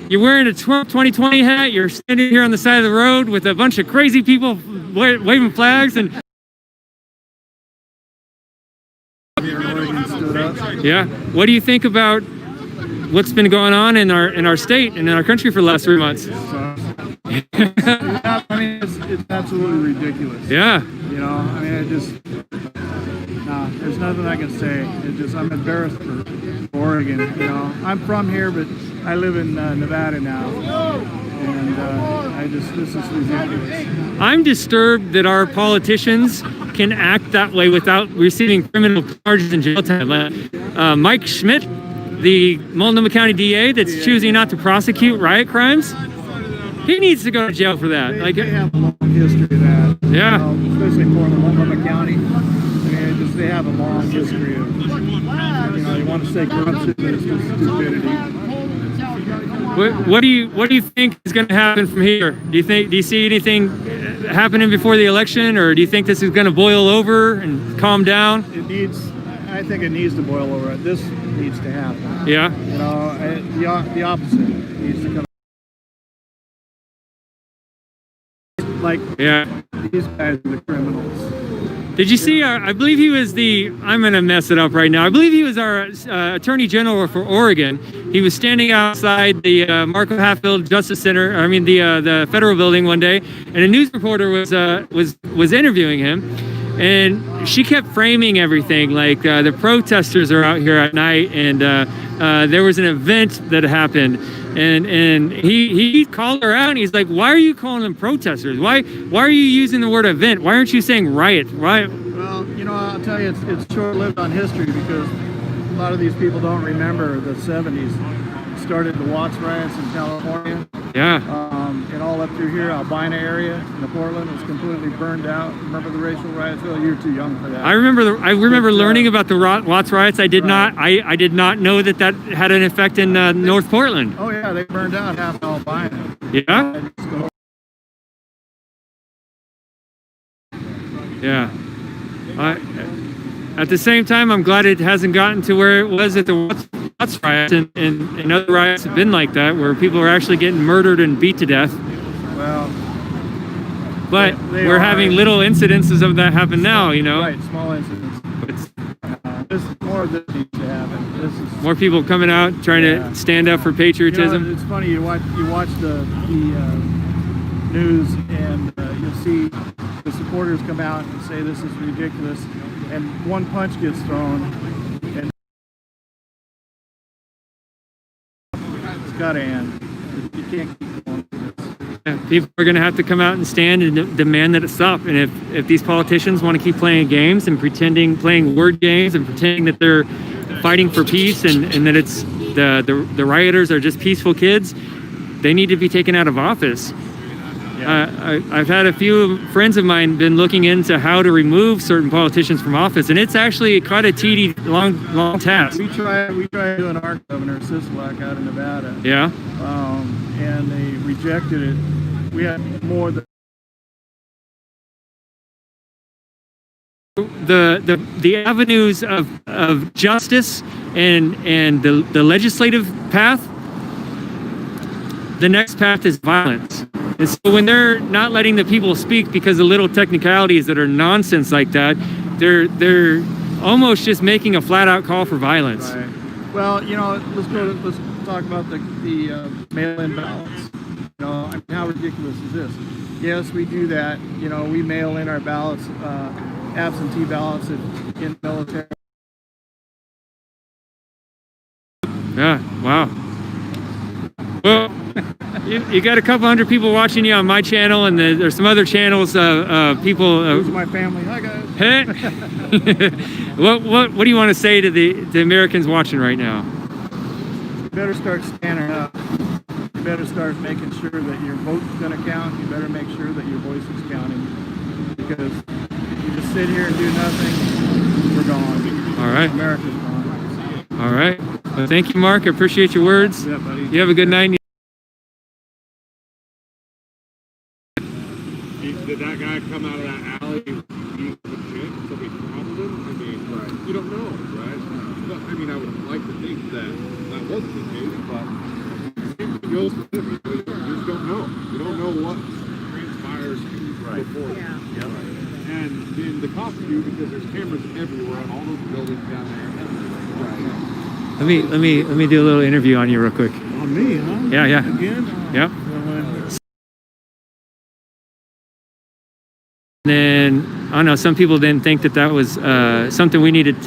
You're wearing a Trump 2020 hat. You're standing here on the side of the road with a bunch of crazy people waving flags and. Oregon stood up. Yeah. What do you think about what's been going on in our state and in our country for the last 3 months? Yeah, I mean, it's absolutely ridiculous. Yeah. You know, I mean, it just, nah, there's nothing I can say. It just, I'm embarrassed for Oregon. You know, I'm from here, but I live in Nevada now. And this is ridiculous. I'm disturbed that our politicians can act that way without receiving criminal charges and jail time. Mike Schmidt, the Multnomah County DA that's choosing not to prosecute riot crimes, he needs to go to jail for that. They have a long history of that. Yeah. You know, especially for Multnomah County. I mean, they have a long history of, you know, they want to say corruption, but it's just stupidity. What do you think is going to happen from here? Do you see anything happening before the election, or do you think this is going to boil over and calm down? I think it needs to boil over. This needs to happen. Yeah. You know, the opposite needs to come. Like, yeah, these guys are the criminals. Did you see I believe he was I'm going to mess it up right now. I believe he was our Attorney General for Oregon. He was standing outside the Marco Hatfield Justice Center, I mean the federal building one day, and a news reporter was interviewing him, and she kept framing everything like the protesters are out here at night, and there was an event that happened. And he called her out, and he's like, why are you calling them protesters? Why are you using the word event? Why aren't you saying riot? Why? Well, you know, I'll tell you, it's short-lived on history because a lot of these people don't remember the 70s. Started the Watts riots in California. Yeah. And all up through here, Albina area, in the Portland was completely burned out. Remember the racial riots? Well, you're too young for that. I remember learning about the Watts riots. I did not know that had an effect in North Portland. Oh yeah, they burned out half Albina. Yeah. Yeah. At the same time, I'm glad it hasn't gotten to where it was at the Watts riots, and other riots have been like that, where people are actually getting murdered and beat to death. Well, but we're having little incidences of that happen now, you know. Right, small incidents. This is more of this needs to happen. This is more people coming out trying to stand up for patriotism. You know, it's funny, you watch the news, and you'll see the supporters come out and say this is ridiculous, and one punch gets thrown, and it's got to end. You can't keep going with this. Yeah, people are going to have to come out and stand and demand that it stop. And if these politicians want to keep playing games and playing word games and pretending that they're fighting for peace and that it's the rioters are just peaceful kids, they need to be taken out of office. I've had a few friends of mine been looking into how to remove certain politicians from office, and it's actually quite a tedious, long task. We tried doing our governor, Sisolak, out in Nevada. Yeah. And they rejected it. We had more than the avenues of justice and the legislative path. The next path is violence. And so when they're not letting the people speak because of little technicalities that are nonsense like that, they're almost just making a flat-out call for violence. Right. Well, you know, let's talk about the mail-in ballots. You know, I mean, how ridiculous is this? Yes, we do that. You know, we mail in our ballots, absentee ballots in military. Yeah. Wow. Well, you got a couple hundred people watching you on my channel, and there's some other channels. People. Who's my family? Hi guys. Hey. What do you want to say to the Americans watching right now? You better start standing up. You better start making sure that your vote's going to count. You better make sure that your voice is counting. Because if you just sit here and do nothing, we're gone. All right. America's gone. All right. Well, thank you, Mark. I appreciate your words. Yeah, buddy. You have a good night. Did that guy come out of that alley, he was chance somebody throttled him. I mean, you don't know, right? But, I mean, I would like to think that that wasn't the case, but it goes with it. You just don't know. You don't know what transpires before. And then the cops do because there's cameras everywhere on all those buildings down there. Let me do a little interview on you real quick. On me, huh? Yeah. Again? Yep. Then I don't know. Some people didn't think that was something we needed